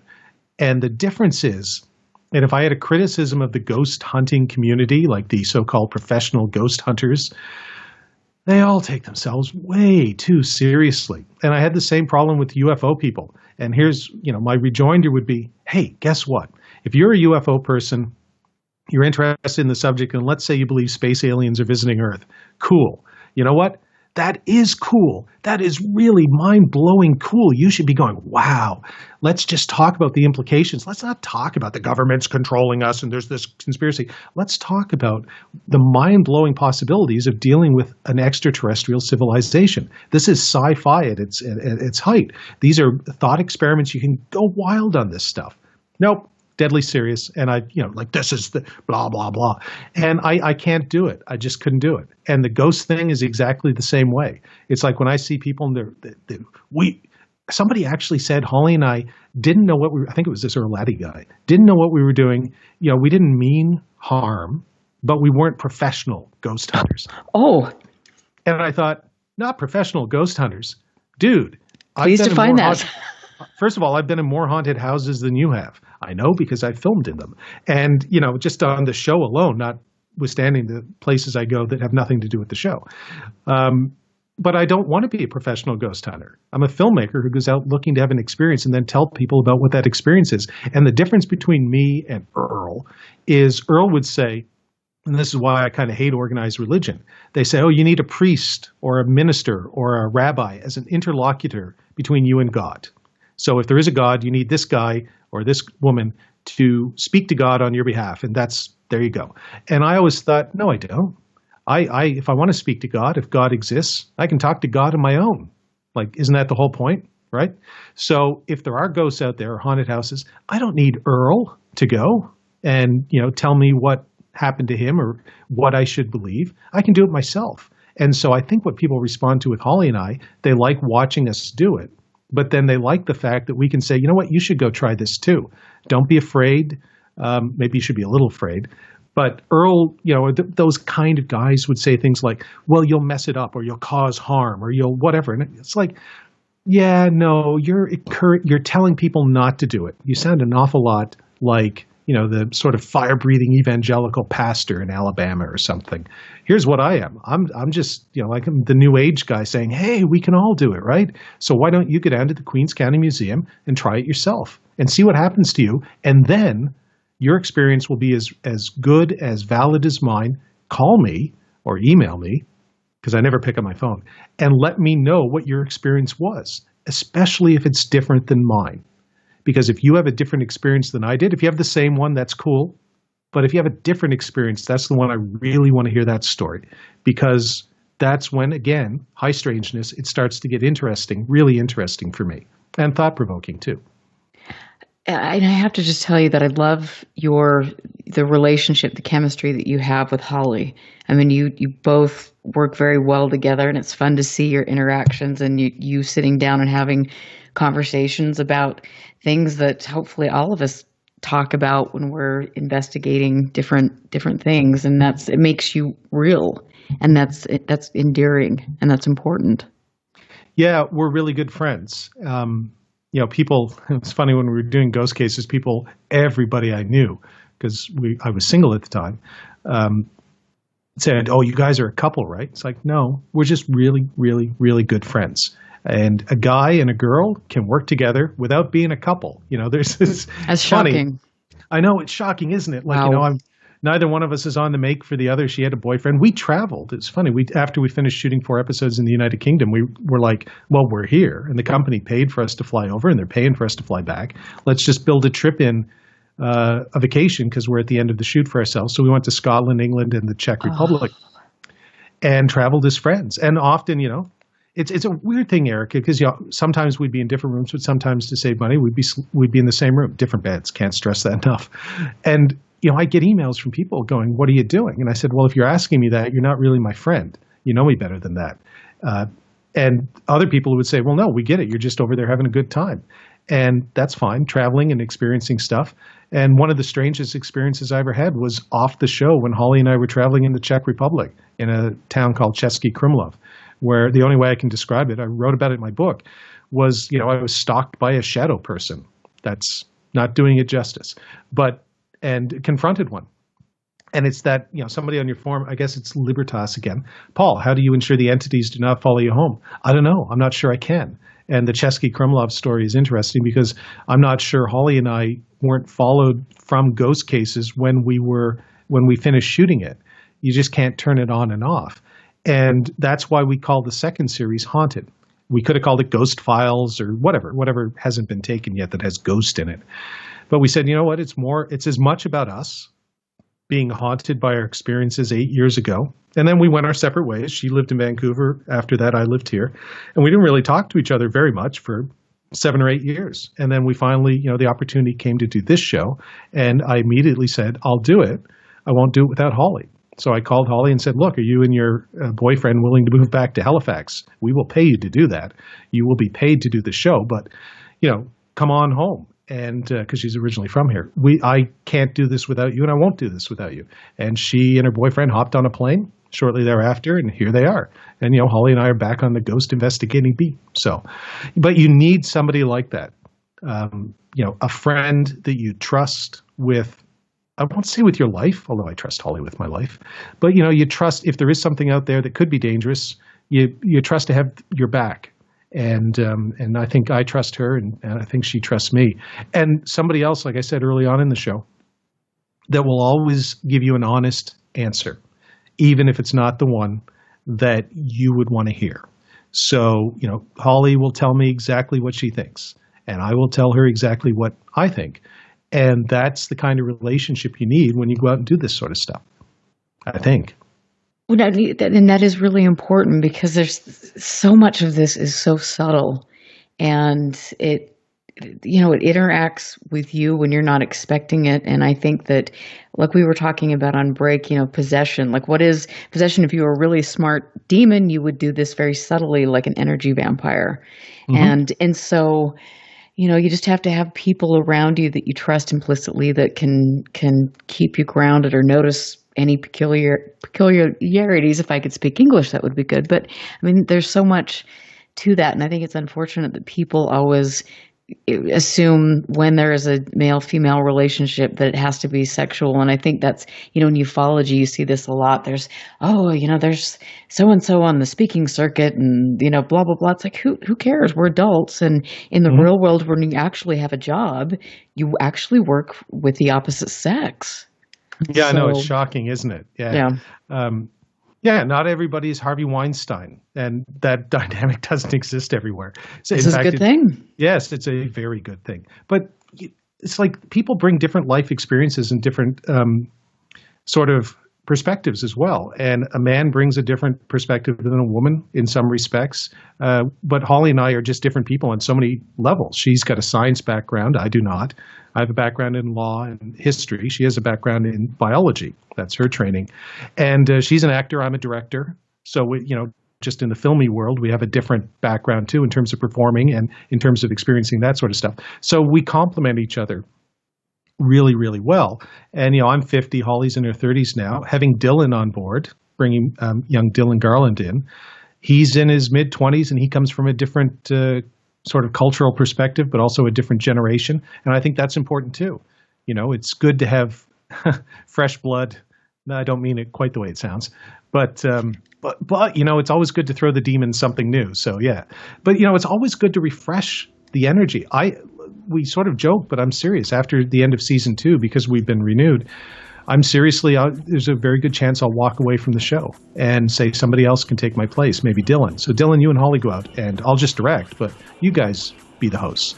And the difference is, and if I had a criticism of the ghost hunting community, like the so-called professional ghost hunters, they all take themselves way too seriously. And I had the same problem with UFO people. And here's, my rejoinder would be, hey, guess what? If you're a UFO person, you're interested in the subject, and let's say you believe space aliens are visiting Earth, cool. You know what? That is cool. That is really mind-blowing cool. You should be going, wow, let's just talk about the implications. Let's not talk about the government's controlling us and there's this conspiracy. Let's talk about the mind-blowing possibilities of dealing with an extraterrestrial civilization. This is sci-fi at its height. These are thought experiments. You can go wild on this stuff. Nope. Deadly serious, and this is the blah, blah, blah. And I can't do it. I just couldn't do it. And the ghost thing is exactly the same way. It's like when I see people, and somebody actually said, Holly and I didn't know I think it was this Earl Laddie guy, didn't know what we were doing. We didn't mean harm, but we weren't professional ghost hunters. Oh. And I thought, not professional ghost hunters. Dude. Please define that. First of all, I've been in more haunted houses than you have. I know because I filmed in them. And, just on the show alone, notwithstanding the places I go that have nothing to do with the show. But I don't want to be a professional ghost hunter. I'm a filmmaker who goes out looking to have an experience and then tell people about what that experience is. And the difference between me and Earl is Earl would say, and this is why I kind of hate organized religion. They say, oh, you need a priest or a minister or a rabbi as an interlocutor between you and God. So if there is a God, you need this guy or this woman to speak to God on your behalf. And there you go. And I always thought, no, I don't. If I want to speak to God, if God exists, I can talk to God on my own. Like, isn't that the whole point? Right? So if there are ghosts out there or haunted houses, I don't need Earl to go and, tell me what happened to him or what I should believe. I can do it myself. And so I think what people respond to with Holly and I, they like watching us do it. But then they like the fact that we can say, you know what, you should go try this too. Don't be afraid. Maybe you should be a little afraid. But Earl, those kind of guys would say things like, well, you'll mess it up or you'll cause harm or you'll whatever. And it's like, yeah, no, you're telling people not to do it. You sound an awful lot like, the sort of fire-breathing evangelical pastor in Alabama or something. Here's what I am. I'm just, like I'm the new age guy saying, hey, we can all do it, right? So why don't you go down to the Queens County Museum and try it yourself and see what happens to you? And then your experience will be as good, as valid as mine. Call me or email me, because I never pick up my phone, and let me know what your experience was, especially if it's different than mine. Because if you have a different experience than I did, if you have the same one, that's cool. But if you have a different experience, that's the one I really want to hear that story. Because that's when, again, high strangeness, it starts to get interesting, really interesting for me. And thought-provoking, too. And I have to just tell you that I love the relationship, the chemistry that you have with Holly. I mean, you both work very well together, and it's fun to see your interactions and you sitting down and having conversations about things that hopefully all of us talk about when we're investigating different things, and it makes you real, and that's endearing, and that's important. Yeah, we're really good friends. People, it's funny when we were doing ghost cases, everybody I knew, because I was single at the time, said, oh, you guys are a couple, right? It's like, no, we're just really, really, really good friends. And a guy and a girl can work together without being a couple. There's this. That's funny. Shocking. I know, it's shocking, isn't it? Like, wow. Neither one of us is on the make for the other. She had a boyfriend. We traveled. It's funny. After we finished shooting 4 episodes in the United Kingdom, we were like, well, we're here. And the company paid for us to fly over, and they're paying for us to fly back. Let's just build a trip in, a vacation, because we're at the end of the shoot for ourselves. So we went to Scotland, England, and the Czech Republic and traveled as friends. And often, it's a weird thing, Erica, because sometimes we'd be in different rooms, but sometimes to save money, we'd be in the same room, different beds. Can't stress that enough. And I get emails from people going, what are you doing? And I said, well, if you're asking me that, you're not really my friend. You know me better than that. And other people would say, well, no, we get it. You're just over there having a good time. And that's fine, traveling and experiencing stuff. And one of the strangest experiences I ever had was off the show when Holly and I were traveling in the Czech Republic in a town called Český Krumlov, where the only way I can describe it, I wrote about it in my book, was, I was stalked by a shadow person. That's not doing it justice. And confronted one. And it's that, somebody on your form, I guess it's Libertas again. Paul, how do you ensure the entities do not follow you home? I don't know. I'm not sure I can. And the Český Krumlov story is interesting because I'm not sure Holly and I weren't followed from ghost cases when we finished shooting it. You just can't turn it on and off. And that's why we call the second series Haunted. We could have called it Ghost Files or whatever hasn't been taken yet that has ghost in it. But we said, you know what, it's as much about us being haunted by our experiences 8 years ago. And then we went our separate ways. She lived in Vancouver. After that, I lived here. And we didn't really talk to each other very much for 7 or 8 years. And then we finally, the opportunity came to do this show. And I immediately said, I'll do it. I won't do it without Holly. So I called Holly and said, look, are you and your boyfriend willing to move back to Halifax? We will pay you to do that. You will be paid to do the show, but, come on home. And because she's originally from here, I can't do this without you, and I won't do this without you. And she and her boyfriend hopped on a plane shortly thereafter, and here they are. And, Holly and I are back on the ghost investigating beat. So, but you need somebody like that, a friend that you trust with, I won't say with your life, although I trust Holly with my life, but, you trust if there is something out there that could be dangerous, you trust to have your back. And I think I trust her, and I think she trusts me. And somebody else, like I said early on in the show, that will always give you an honest answer, even if it's not the one that you would want to hear. So, Holly will tell me exactly what she thinks, and I will tell her exactly what I think. And that's the kind of relationship you need when you go out and do this sort of stuff, I think. Well, and that is really important because there's so much of this is so subtle, and it interacts with you when you're not expecting it. And I think that, like we were talking about on break, possession, like what is possession? If you were a really smart demon, you would do this very subtly, like an energy vampire. Mm-hmm. And so, you just have to have people around you that you trust implicitly that can keep you grounded or notice any peculiarities. If I could speak English, that would be good. But I mean, there's so much to that. And I think it's unfortunate that people always assume when there is a male-female relationship that it has to be sexual. And I think that's, in ufology, you see this a lot. There's so-and-so on the speaking circuit and, blah, blah, blah. It's like, who cares? We're adults. And in the real world, when you actually have a job, you actually work with the opposite sex. Yeah, I know. It's shocking, isn't it? Yeah. Yeah, not everybody's Harvey Weinstein, and that dynamic doesn't exist everywhere. So this is a good thing. Yes, it's a very good thing. But it's like people bring different life experiences and different sort of perspectives as well. And a man brings a different perspective than a woman in some respects. But Holly and I are just different people on so many levels. She's got a science background. I do not. I have a background in law and history. She has a background in biology. That's her training. And she's an actor. I'm a director. So, just in the filmy world, we have a different background too in terms of performing and in terms of experiencing that sort of stuff. So we complement each other really, really well. And, I'm 50. Holly's in her 30s now. Having Dylan on board, bringing young Dylan Garland in, he's in his mid-20s and he comes from a different sort of cultural perspective, but also a different generation. And I think that's important too. It's good to have fresh blood. No, I don't mean it quite the way it sounds, but it's always good to throw the demon something new. So yeah, but it's always good to refresh the energy. We sort of joke, but I'm serious. After the end of season 2, because we've been renewed, I'm seriously, there's a very good chance I'll walk away from the show and say somebody else can take my place, maybe Dylan. So Dylan, you and Holly go out, and I'll just direct, but you guys be the hosts.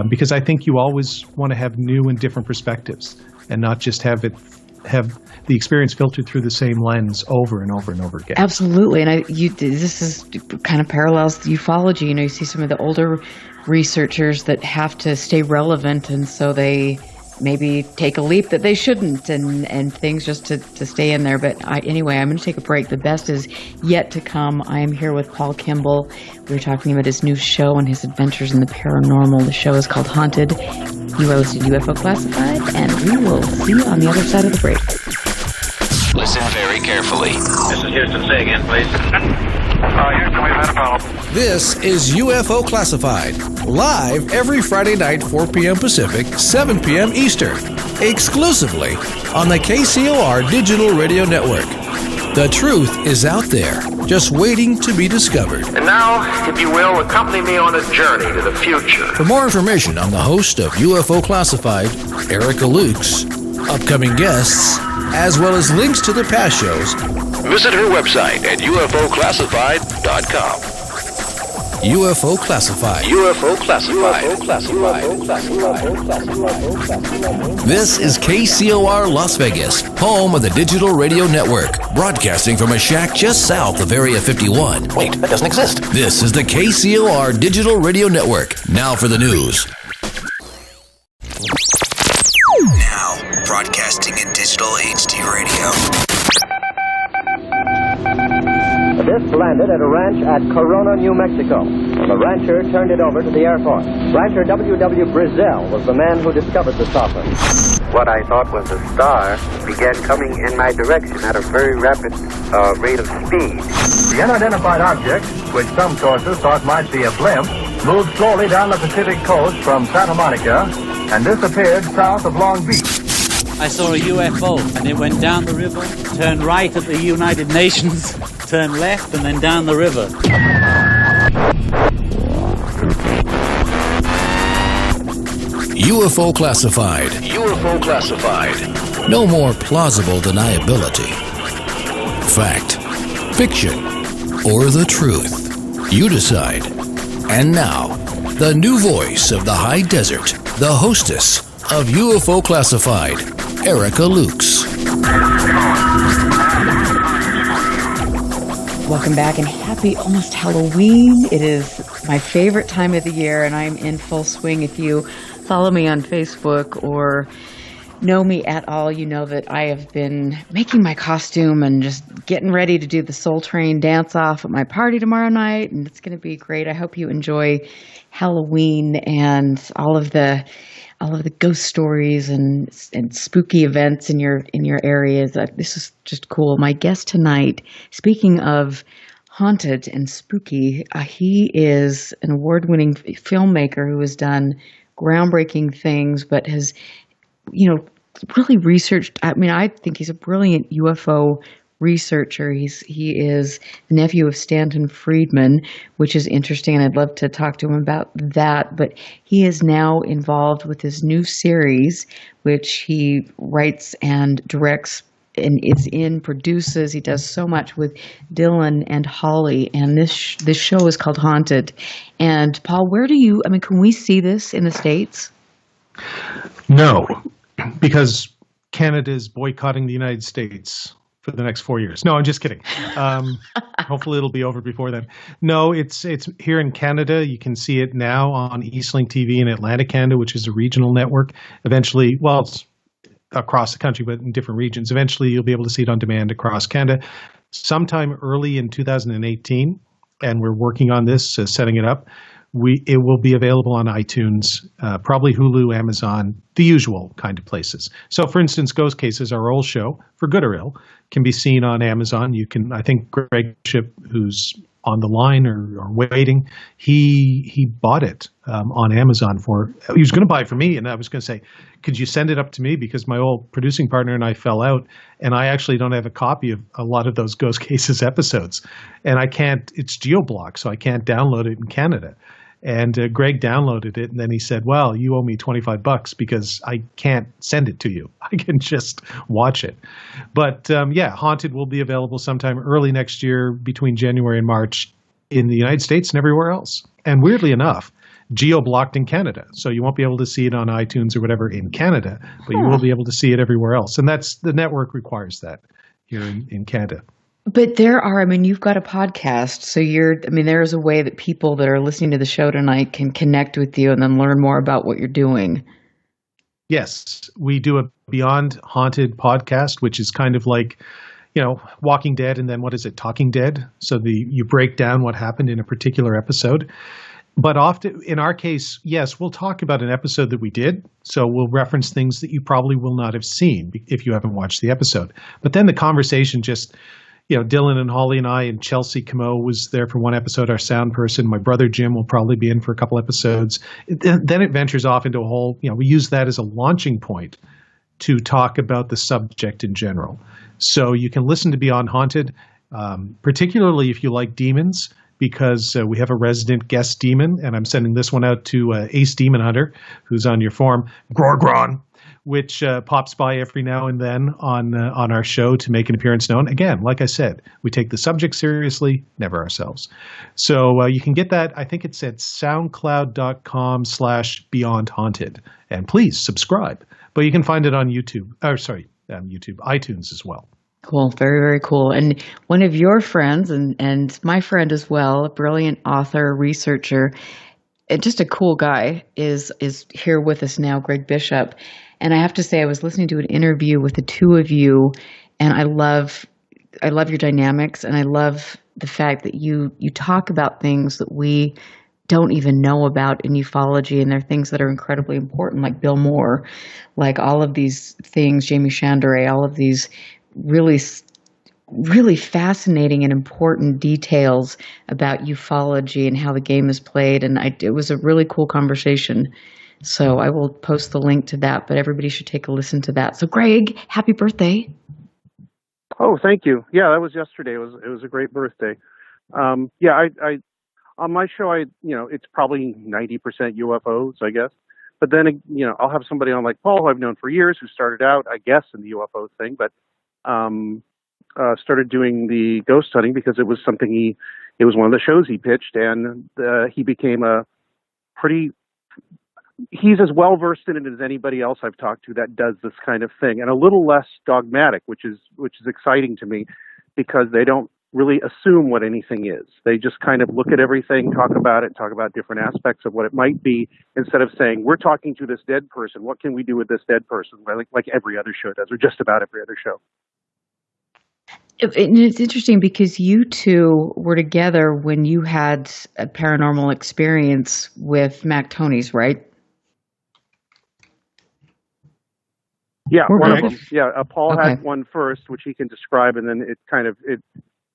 Because I think you always want to have new and different perspectives and not just have the experience filtered through the same lens over and over and over again. Absolutely. And this is kind of parallels to ufology. You see some of the older researchers that have to stay relevant, and so they maybe take a leap that they shouldn't, and things just to stay in there. But anyway, I'm going to take a break. The best is yet to come. I am here with Paul Kimball. We're talking about his new show and his adventures in the paranormal. The show is called Haunted. You are listening to UFO Classified, and we will see you on the other side of the break. Listen very carefully. This is Houston. Say again, please. Houston, we've had a problem. This is UFO Classified, live every Friday night, 4 p.m. Pacific, 7 p.m. Eastern, exclusively on the KCOR Digital Radio Network. The truth is out there, just waiting to be discovered. And now, if you will, accompany me on a journey to the future. For more information on the host of UFO Classified, Erica Lukes, upcoming guests, as well as links to the past shows, visit her website at ufoclassified.com. UFO Classified. UFO Classified. This is KCOR Las Vegas, home of the Digital Radio Network, broadcasting from a shack just south of Area 51. Wait, that doesn't exist. This is the KCOR Digital Radio Network. Now for the news. Now, broadcasting in digital HD radio. This landed at a ranch at Corona, New Mexico. The rancher turned it over to the Air Force. Rancher W.W. Brazell was the man who discovered the saucer. What I thought was a star began coming in my direction at a very rapid rate of speed. The unidentified object, which some sources thought might be a blimp, moved slowly down the Pacific coast from Santa Monica and disappeared south of Long Beach. I saw a UFO, and it went down the river, turned right at the United Nations, turned left, and then down the river. UFO Classified. UFO Classified. No more plausible deniability. Fact, fiction, or the truth. You decide. And now, the new voice of the high desert, the hostess of UFO Classified, Erica Lukes. Welcome back, and happy almost Halloween. It is my favorite time of the year, and I'm in full swing. If you follow me on Facebook or know me at all, you know that I have been making my costume and just getting ready to do the Soul Train dance-off at my party tomorrow night, and it's going to be great. I hope you enjoy Halloween and all of the ghost stories and spooky events in your areas. This is just cool. My guest tonight, speaking of haunted and spooky. He is an award-winning filmmaker who has done groundbreaking things, but has, really researched. I mean, I think he's a brilliant UFO researcher. He is the nephew of Stanton Friedman, which is interesting, and I'd love to talk to him about that. But he is now involved with his new series, which he writes and directs and produces. He does so much with Dylan and Holly, and this show is called Haunted. And Paul, can we see this in the States? No, because Canada is boycotting the United States for the next 4 years. No, I'm just kidding. Hopefully it'll be over before then. No, it's here in Canada. You can see it now on Eastlink TV in Atlantic Canada, which is a regional network. Eventually, it's across the country, but in different regions. Eventually, you'll be able to see it on demand across Canada. Sometime early in 2018, and we're working on this, setting it up. It will be available on iTunes, probably Hulu, Amazon, the usual kind of places. So, for instance, Ghost Cases, our old show, for good or ill, can be seen on Amazon. You can, I think, Greg Ship, who's on the line or waiting, he bought it on Amazon he was going to buy it for me, and I was going to say, could you send it up to me, because my old producing partner and I fell out, and I actually don't have a copy of a lot of those Ghost Cases episodes, and it's geo-blocked, so I can't download it in Canada. And Greg downloaded it, and then he said, well, you owe me $25 because I can't send it to you. I can just watch it. But Haunted will be available sometime early next year, between January and March, in the United States and everywhere else. And weirdly enough, geo-blocked in Canada. So you won't be able to see it on iTunes or whatever in Canada, but you will be able to see it everywhere else. And the network requires that here in Canada. But you've got a podcast, so there's a way that people that are listening to the show tonight can connect with you and then learn more about what you're doing. Yes, we do a Beyond Haunted podcast, which is kind of like, Walking Dead, and then what is it, Talking Dead? So you break down what happened in a particular episode. But often, in our case, yes, we'll talk about an episode that we did. So we'll reference things that you probably will not have seen if you haven't watched the episode. But then the conversation just... Dylan and Holly and I, and Chelsea Camo was there for one episode, our sound person. My brother Jim will probably be in for a couple episodes. Then it ventures off into a whole, we use that as a launching point to talk about the subject in general. So you can listen to Beyond Haunted, particularly if you like demons, because we have a resident guest demon, and I'm sending this one out to Ace Demon Hunter, who's on your forum, Gorgron, which pops by every now and then on our show to make an appearance known. Again, like I said, we take the subject seriously, never ourselves. So you can get that. I think it's at soundcloud.com/Beyond Haunted. And please subscribe. But you can find it on iTunes as well. Cool. Very, very cool. And one of your friends, and my friend as well, a brilliant author, researcher, and just a cool guy, is here with us now, Greg Bishop. And I have to say, I was listening to an interview with the two of you, and I love your dynamics, and I love the fact that you talk about things that we don't even know about in ufology, and they're things that are incredibly important, like Bill Moore, like all of these things, Jamie Chandray, all of these really, really fascinating and important details about ufology and how the game is played. And it was a really cool conversation. So I will post the link to that, but everybody should take a listen to that. So Greg, happy birthday. Oh, thank you. Yeah, that was yesterday. It was a great birthday. I on my show, it's probably 90% UFOs, I guess. But then, I'll have somebody on like Paul, who I've known for years, who started out, I guess, in the UFO thing, but started doing the ghost hunting because it was something it was one of the shows he pitched, and he became he's as well versed in it as anybody else I've talked to that does this kind of thing, and a little less dogmatic, which is exciting to me, because they don't really assume what anything is. They just kind of look at everything, talk about different aspects of what it might be, instead of saying, we're talking to this dead person, what can we do with this dead person? Like every other show does, or just about every other show. And it's interesting because you two were together when you had a paranormal experience with Mac Tonys, right? Yeah, one of them. Yeah, Paul had one first, which he can describe, and then it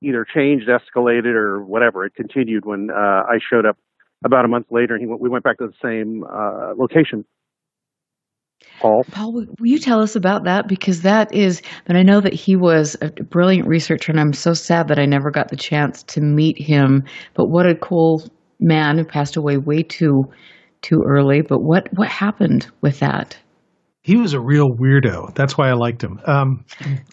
either changed, escalated, or whatever. It continued when I showed up about a month later, and we went back to the same location. Paul, will you tell us about that? Because that is, but I know that he was a brilliant researcher, and I'm so sad that I never got the chance to meet him. But what a cool man who passed away way too early. But what happened with that? He was a real weirdo. That's why I liked him.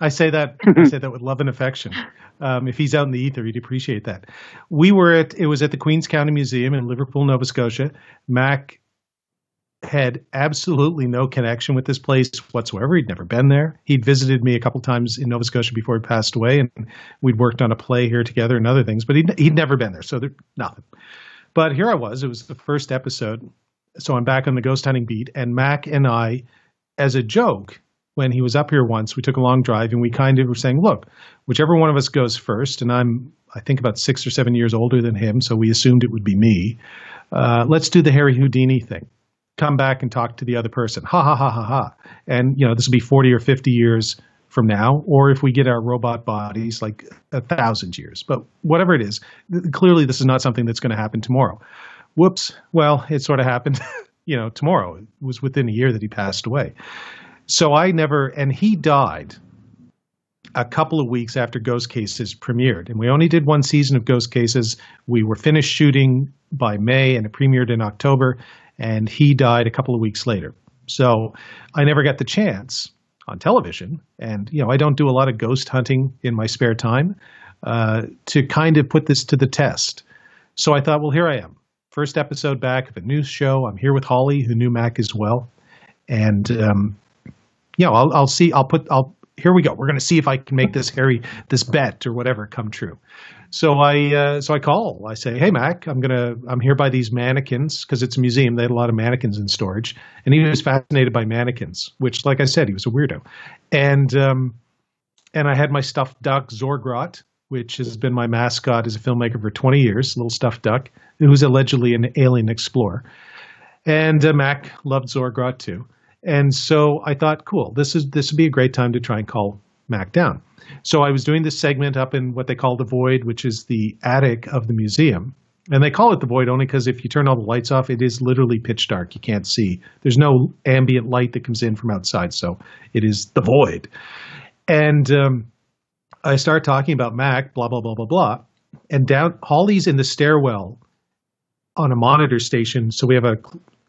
I say that with love and affection. If he's out in the ether, he'd appreciate that. It was at the Queens County Museum in Liverpool, Nova Scotia. Mac had absolutely no connection with this place whatsoever. He'd never been there. He'd visited me a couple times in Nova Scotia before he passed away, and we'd worked on a play here together and other things, but he'd never been there, so nothing. But here I was. It was the first episode, so I'm back on the ghost hunting beat, and Mac and I, as a joke, when he was up here once, we took a long drive, and we kind of were saying, look, whichever one of us goes first, and I think about 6 or 7 years older than him, so we assumed it would be me, let's do the Harry Houdini thing. Come back and talk to the other person. Ha, ha, ha, ha, ha. And, this will be 40 or 50 years from now, or if we get our robot bodies, like 1,000 years. But whatever it is, clearly this is not something that's going to happen tomorrow. Whoops. Well, it sort of happened, tomorrow. It was within a year that he passed away. So and he died a couple of weeks after Ghost Cases premiered. And we only did one season of Ghost Cases. We were finished shooting by May, and it premiered in October. And he died a couple of weeks later. So I never got the chance on television, and I don't do a lot of ghost hunting in my spare time, to kind of put this to the test. So I thought, well, here I am. First episode back of a new show. I'm here with Holly, who knew Mac as well. And, I'll see. Here we go. We're going to see if I can make this bet or whatever come true. So I call. I say, "Hey Mac, I'm here by these mannequins because it's a museum. They had a lot of mannequins in storage, and he was fascinated by mannequins, which, like I said, he was a weirdo. And I had my stuffed duck Zorgrot, which has been my mascot as a filmmaker for 20 years, a little stuffed duck who's allegedly an alien explorer. And Mac loved Zorgrot too. And so I thought, cool, this would be a great time to try and call Mac down. So I was doing this segment up in what they call the Void, which is the attic of the museum. And they call it the Void only because if you turn all the lights off, it is literally pitch dark. You can't see. There's no ambient light that comes in from outside. So it is the Void. And I start talking about Mac, blah, blah, blah, blah, blah. And Holly's in the stairwell on a monitor station. So we have a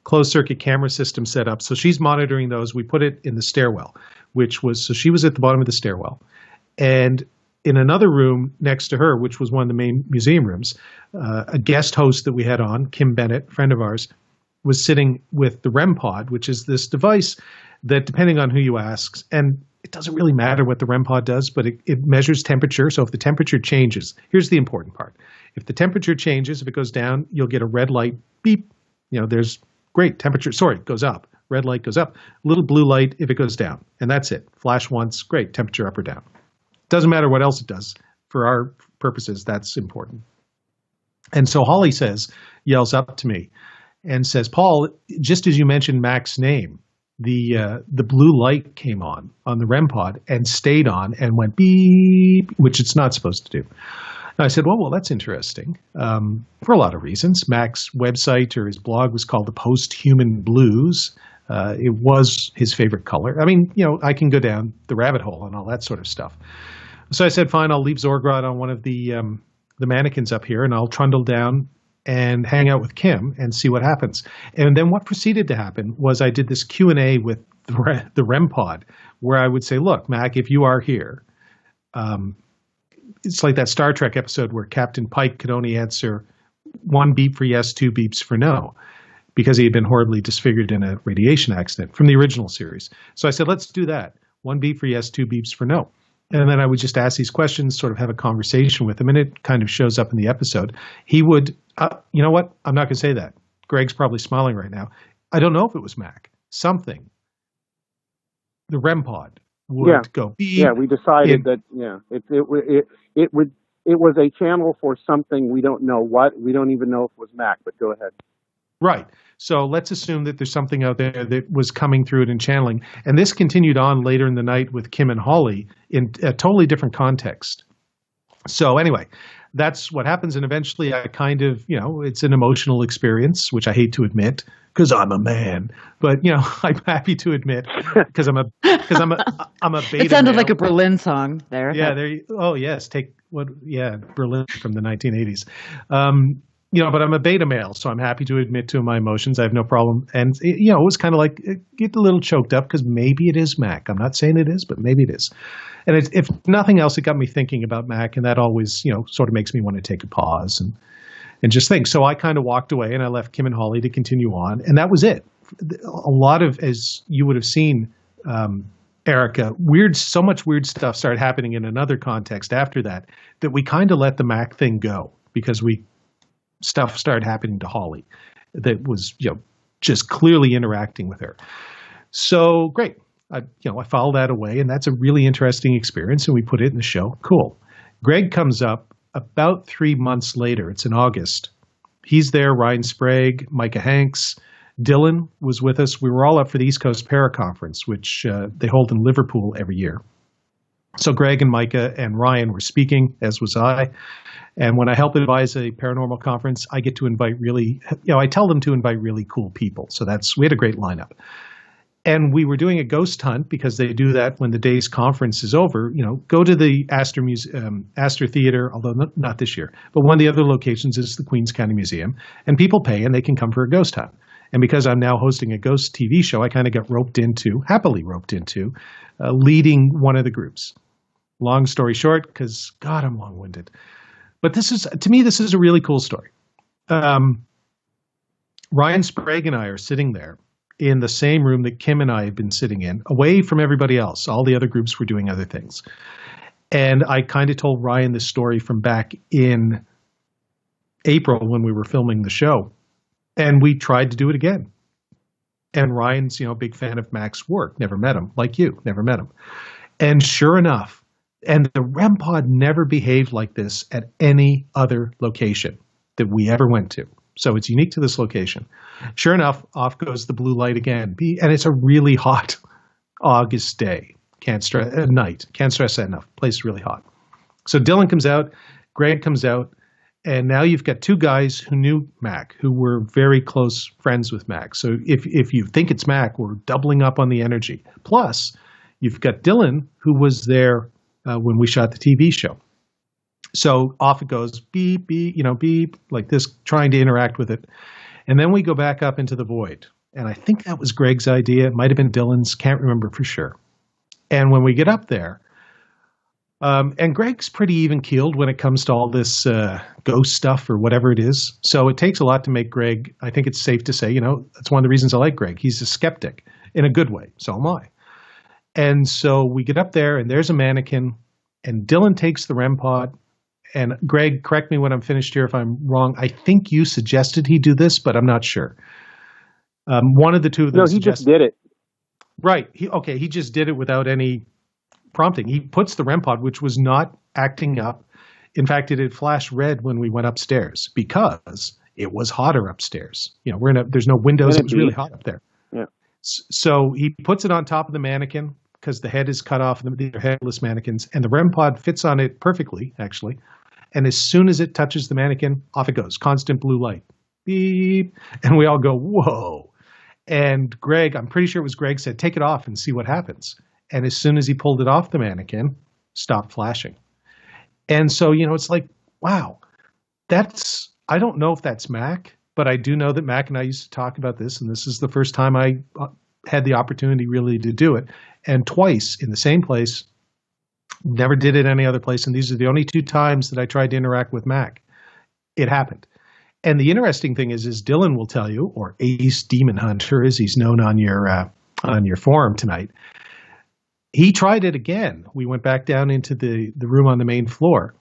closed circuit camera system set up. So she's monitoring those. We put it in the stairwell, so she was at the bottom of the stairwell. And in another room next to her, which was one of the main museum rooms, a guest host that we had on, Kim Bennett, friend of ours, was sitting with the REM pod, which is this device that, depending on who you ask, and it doesn't really matter what the REM pod does, but it measures temperature. So if the temperature changes, here's the important part. If the temperature changes, if it goes down, you'll get a red light, beep. There's great temperature. Sorry, it goes up. Red light goes up. Little blue light if it goes down. And that's it. Flash once, great, temperature up or down. Doesn't matter what else it does. For our purposes, that's important. And so Holly yells up to me and says, Paul, just as you mentioned Mac's name, the blue light came on the REM pod and stayed on and went beep, which it's not supposed to do. And I said, well, that's interesting for a lot of reasons. Mac's website or his blog was called The Post-Human Blues. It was his favorite color. I mean, I can go down the rabbit hole and all that sort of stuff. So I said, fine, I'll leave Zorgrot on one of the mannequins up here, and I'll trundle down and hang out with Kim and see what happens. And then what proceeded to happen was I did this Q&A with the REM pod, where I would say, look, Mac, if you are here, it's like that Star Trek episode where Captain Pike could only answer 1 beep for yes, 2 beeps for no, because he had been horribly disfigured in a radiation accident from the original series. So I said, let's do that. 1 beep for yes, 2 beeps for no. And then I would just ask these questions, sort of have a conversation with him, and it kind of shows up in the episode. He would, you know what? I'm not going to say that. Greg's probably smiling right now. I don't know if it was Mac. Something. The REM pod would go beep. Yeah, we decided that, it was a channel for something we don't know what. We don't even know if it was Mac, but go ahead. Right. So let's assume that there's something out there that was coming through it and channeling. And this continued on later in the night with Kim and Holly in a totally different context. So anyway, that's what happens. And eventually I kind of, it's an emotional experience, which I hate to admit because I'm a man, but I'm happy to admit because I'm a beta It sounded male. like a Berlin song there. Yeah. Oh yes. Berlin from the 1980s. But I'm a beta male, so I'm happy to admit to my emotions. I have no problem. And, it was kind of like, get a little choked up because maybe it is Mac. I'm not saying it is, but maybe it is. And if nothing else, it got me thinking about Mac, and that always, sort of makes me want to take a pause and just think. So I kind of walked away and I left Kim and Holly to continue on, and that was it. A lot of, as you would have seen, Erica, so much weird stuff started happening in another context after that we kind of let the Mac thing go because stuff started happening to Holly that was, just clearly interacting with her. So great. I filed that away, and that's a really interesting experience, and we put it in the show. Cool. Greg comes up about 3 months later. It's in August. He's there, Ryan Sprague, Micah Hanks. Dylan was with us. We were all up for the East Coast Para Conference, which they hold in Liverpool every year. So Greg and Micah and Ryan were speaking, as was I. And when I help advise a paranormal conference, I get to invite I tell them to invite really cool people. So we had a great lineup. And we were doing a ghost hunt because they do that when the day's conference is over. Go to the Astor Theater, although not this year. But one of the other locations is the Queens County Museum. And people pay and they can come for a ghost hunt. And because I'm now hosting a ghost TV show, I kind of got happily roped into, leading one of the groups. Long story short, because, God, I'm long-winded. But to me, this is a really cool story. Ryan Sprague and I are sitting there in the same room that Kim and I had been sitting in, away from everybody else. All the other groups were doing other things. And I kind of told Ryan this story from back in April when we were filming the show. And we tried to do it again. And Ryan's, a big fan of Mac's work. Never met him. Like you, never met him. And sure enough, and the REM pod never behaved like this at any other location that we ever went to. So it's unique to this location. Sure enough, off goes the blue light again. And it's a really hot August day. Can't stress that enough. Place is really hot. So Dylan comes out, Greg comes out, and now you've got two guys who knew Mac, who were very close friends with Mac. So if you think it's Mac, we're doubling up on the energy. Plus, you've got Dylan, who was there when we shot the TV show. So off it goes, beep, beep, beep, like this, trying to interact with it. And then we go back up into the void. And I think that was Greg's idea. It might have been Dylan's. Can't remember for sure. And when we get up there, and Greg's pretty even-keeled when it comes to all this ghost stuff or whatever it is. So it takes a lot to make Greg, I think it's safe to say, that's one of the reasons I like Greg. He's a skeptic in a good way. So am I. And so we get up there, and there's a mannequin, and Dylan takes the REM pod. And Greg, correct me when I'm finished here if I'm wrong. I think you suggested he do this, but I'm not sure. One of the two of them. No, he just did it. Right. He just did it without any prompting. He puts the REM pod, which was not acting up. In fact, it had flashed red when we went upstairs because it was hotter upstairs. There's no windows. It was really hot up there. Yeah. So he puts it on top of the mannequin because the head is cut off. These are headless mannequins, and the REM pod fits on it perfectly, actually. And as soon as it touches the mannequin, off it goes. Constant blue light. Beep. And we all go, whoa. And Greg, I'm pretty sure it was Greg, said, take it off and see what happens. And as soon as he pulled it off the mannequin, stopped flashing. And so, it's like, wow, I don't know if that's Mac, but I do know that Mac and I used to talk about this. And this is the first time I had the opportunity really to do it. And twice in the same place. Never did it any other place, and these are the only two times that I tried to interact with Mac. It happened. And the interesting thing is Dylan will tell you, or Ace Demon Hunter, as he's known on your forum tonight, he tried it again. We went back down into the room on the main floor,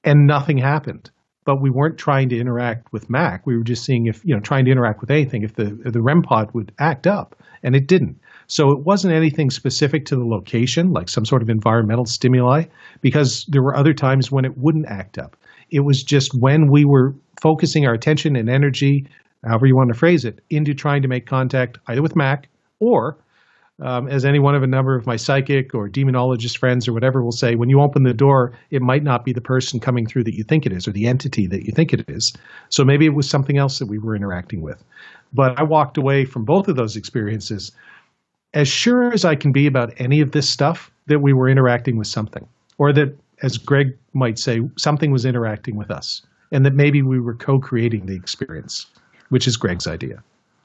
and nothing happened. But we weren't trying to interact with Mac. We were just seeing if, trying to interact with anything, if the REM pod would act up, and it didn't. So it wasn't anything specific to the location, like some sort of environmental stimuli, because there were other times when it wouldn't act up. It was just when we were focusing our attention and energy, however you want to phrase it, into trying to make contact either with Mac or as any one of a number of my psychic or demonologist friends or whatever will say, when you open the door, it might not be the person coming through that you think it is or the entity that you think it is. So maybe it was something else that we were interacting with. But I walked away from both of those experiences as sure as I can be about any of this stuff that we were interacting with something, or that, as Greg might say, something was interacting with us, and that maybe we were co-creating the experience, which is Greg's idea.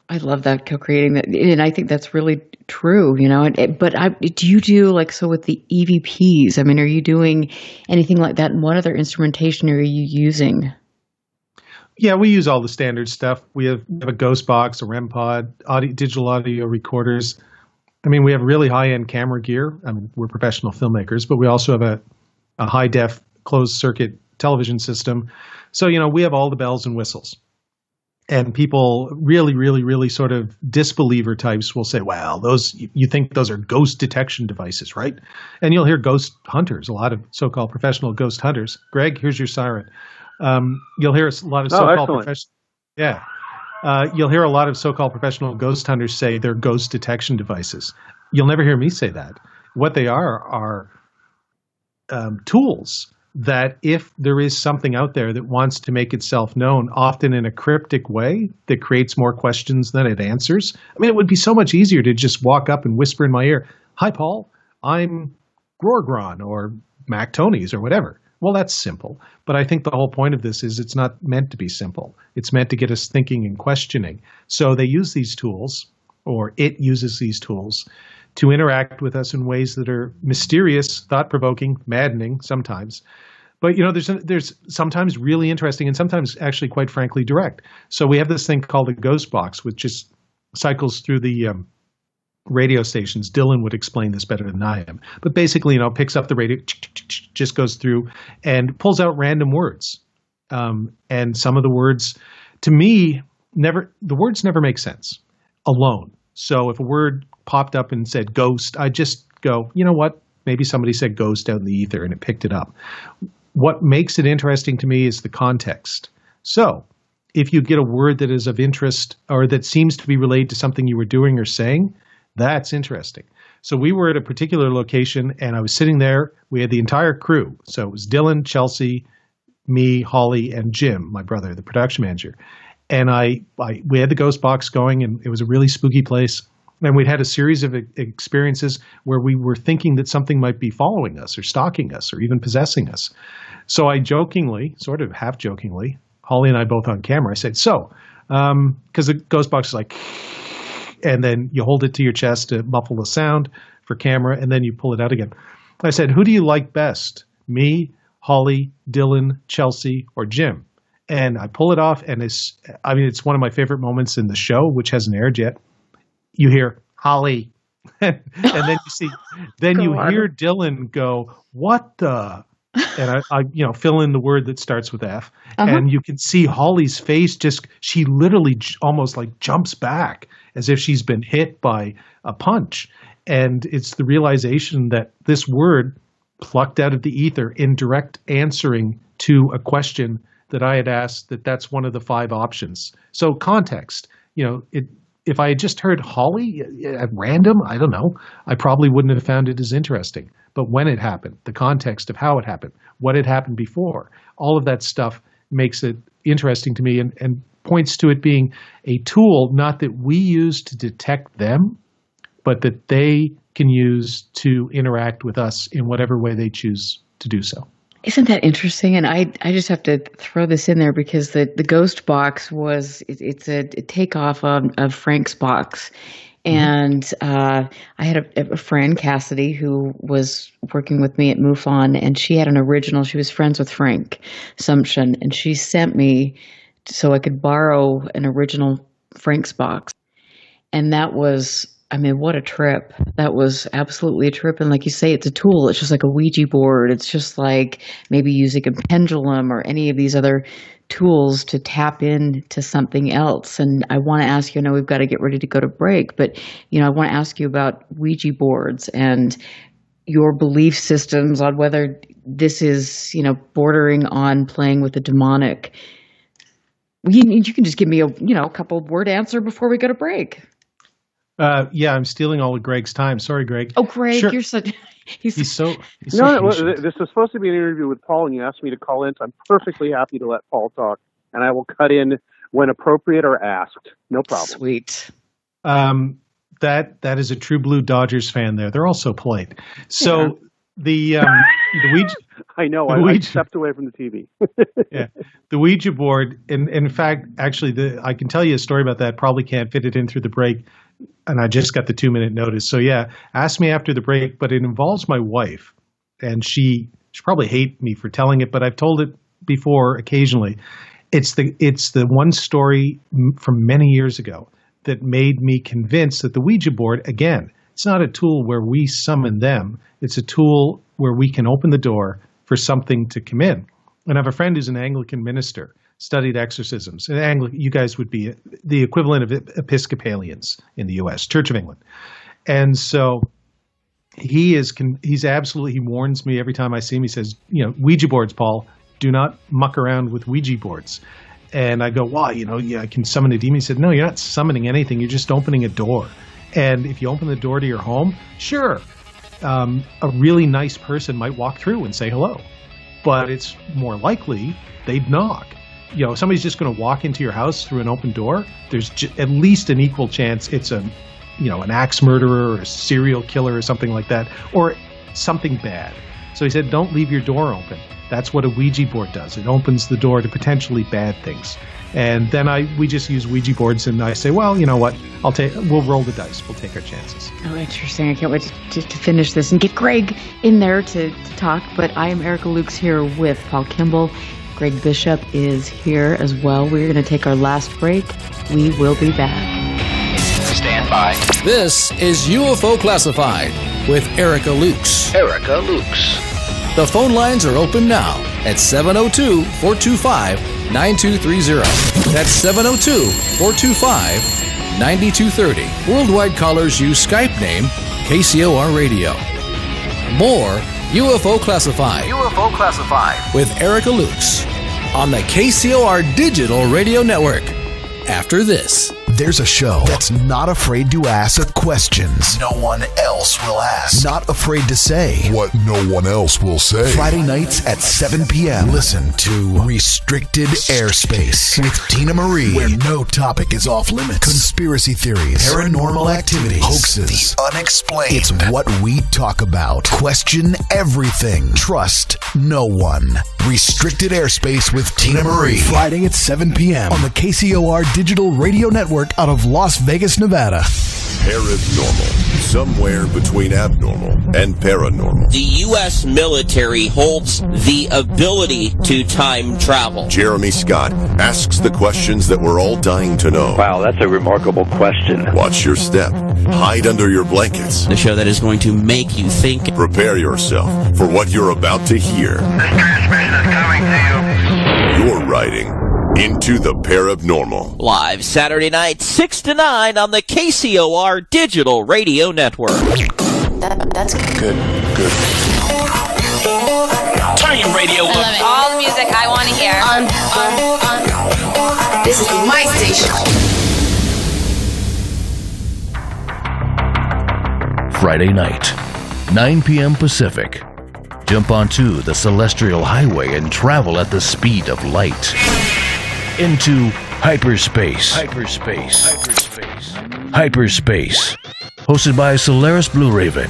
I love that, co-creating that, and I think that's really true, do you do so with the EVPs? I mean, are you doing anything like that? And what other instrumentation are you using? Yeah, we use all the standard stuff. We have a ghost box, a REM pod, digital audio recorders. I mean, we have really high-end camera gear. I mean, we're professional filmmakers, but we also have a high-def closed-circuit television system. So, we have all the bells and whistles. And people really, really, really sort of disbeliever types will say, well, you think those are ghost detection devices, right? And you'll hear ghost hunters, a lot of so-called professional ghost hunters. Greg, here's your siren. You'll hear a lot of so-called professional. Yeah. You'll hear a lot of so-called professional ghost hunters say they're ghost detection devices. You'll never hear me say that. What they are tools that if there is something out there that wants to make itself known, often in a cryptic way that creates more questions than it answers. I mean, it would be so much easier to just walk up and whisper in my ear, "Hi, Paul, I'm Gorgron," or Mac Tony's or whatever. Well, that's simple. But I think the whole point of this is it's not meant to be simple. It's meant to get us thinking and questioning. So they use these tools, or it uses these tools, to interact with us in ways that are mysterious, thought-provoking, maddening sometimes. But, there's sometimes really interesting and sometimes actually, quite frankly, direct. So we have this thing called a ghost box, which just cycles through the radio stations. Dylan would explain this better than I am. But basically, picks up the radio, just goes through and pulls out random words. And some of the words, to me, the words never make sense alone. So if a word popped up and said ghost, I just go, you know what? Maybe somebody said ghost out in the ether and it picked it up. What makes it interesting to me is the context. So if you get a word that is of interest or that seems to be related to something you were doing or saying, that's interesting. So we were at a particular location and I was sitting there. We had the entire crew. So it was Dylan, Chelsea, me, Holly, and Jim, my brother, the production manager. And we had the ghost box going, and it was a really spooky place. And we'd had a series of experiences where we were thinking that something might be following us or stalking us or even possessing us. So I jokingly, sort of half jokingly, Holly and I both on camera, I said, because the ghost box is like, and then you hold it to your chest to muffle the sound for camera, and then you pull it out again. I said, who do you like best? Me, Holly, Dylan, Chelsea, or Jim? And I pull it off, and it's one of my favorite moments in the show, which hasn't aired yet. You hear Holly, and then you hear Dylan go, "What the?" And I fill in the word that starts with F, and you can see Holly's face. She literally almost like jumps back as if she's been hit by a punch, and it's the realization that this word plucked out of the ether in direct answering to a question that I had asked. That's one of the 5 options. So context, if I had just heard Holly at random, I don't know, I probably wouldn't have found it as interesting. But when it happened, the context of how it happened, what had happened before, all of that stuff makes it interesting to me and points to it being a tool, not that we use to detect them, but that they can use to interact with us in whatever way they choose to do so. Isn't that interesting? And I just have to throw this in there because the ghost box it's a takeoff of Frank's box. And I had a friend, Cassidy, who was working with me at MUFON, and she had an original. She was friends with Frank Sumption, and she sent me so I could borrow an original Frank's box. And that was, what a trip. That was absolutely a trip. And like you say, it's a tool. It's just like a Ouija board. It's just like maybe using a pendulum or any of these other tools to tap into something else. And I want to ask you, I know we've got to get ready to go to break, but, I want to ask you about Ouija boards and your belief systems on whether this is, bordering on playing with the demonic. You can just give me a couple word answer before we go to break. Yeah, I'm stealing all of Greg's time. Sorry, Greg. Oh, Greg, Sure. you're such... He's so patient. This is supposed to be an interview with Paul, and you asked me to call in, so I'm perfectly happy to let Paul talk, and I will cut in when appropriate or asked. No problem. Sweet. That is a true blue Dodgers fan there. They're all so polite. So the Ouija... I know. I stepped away from the TV. Yeah, the Ouija board. In fact, actually, I can tell you a story about that. Probably can't fit it in through the break, and I just got the 2-minute notice. So yeah, ask me after the break. But it involves my wife, and she probably hate me for telling it, but I've told it before occasionally. It's the one story from many years ago that made me convinced that the Ouija board, again, it's not a tool where we summon them. It's a tool where we can open the door for something to come in. And I have a friend who's an Anglican minister, studied exorcisms. And you guys would be the equivalent of Episcopalians in the U.S., Church of England. And so he warns me every time I see him. He says, Ouija boards, Paul, do not muck around with Ouija boards. And I go, wow, I can summon a demon. He said, no, you're not summoning anything. You're just opening a door. And if you open the door to your home, sure, a really nice person might walk through and say hello. But it's more likely they'd knock. Somebody's just going to walk into your house through an open door. There's at least an equal chance it's an axe murderer or a serial killer or something like that, or something bad. So he said, don't leave your door open. That's what a Ouija board does. It opens the door to potentially bad things. And then we just use Ouija boards, and I say, well, you know what? We'll roll the dice. We'll take our chances. Oh, interesting. I can't wait to finish this and get Greg in there to talk. But I am Erica Lukes here with Paul Kimball. Greg Bishop is here as well. We're going to take our last break. We will be back. Stand by. This is UFO Classified with Erica Lukes. Erica Lukes. The phone lines are open now at 702-425-9230. That's 702-425-9230. Worldwide callers use Skype name KCOR Radio. More UFO Classified. UFO Classified. With Erica Lukes on the KCOR Digital Radio Network. After this. There's a show that's not afraid to ask questions no one else will ask. Not afraid to say what no one else will say. Friday nights at 7 p.m. Listen to Restricted Airspace with Tina Marie, where no topic is off limits. Conspiracy theories, paranormal activities, hoaxes, the unexplained. It's what we talk about. Question everything. Trust no one. Restricted Airspace with Tina Marie. Friday at 7 p.m. on the KCOR Digital Radio Network out of Las Vegas, Nevada. Paranormal. Somewhere between abnormal and paranormal. The U.S. military holds the ability to time travel. Jeremy Scott asks the questions that we're all dying to know. Wow, that's a remarkable question. Watch your step. Hide under your blankets. The show that is going to make you think. Prepare yourself for what you're about to hear. This transmission is coming to you. You're riding into the Parabnormal. Live Saturday night, 6 to 9 on the KCOR Digital Radio Network. That's good. Turn your radio up. All the music I want to hear. This is my station. Friday night, 9 p.m. Pacific. Jump onto the Celestial Highway and travel at the speed of light. Into hyperspace. Hyperspace. Hosted by Solaris Blue Raven.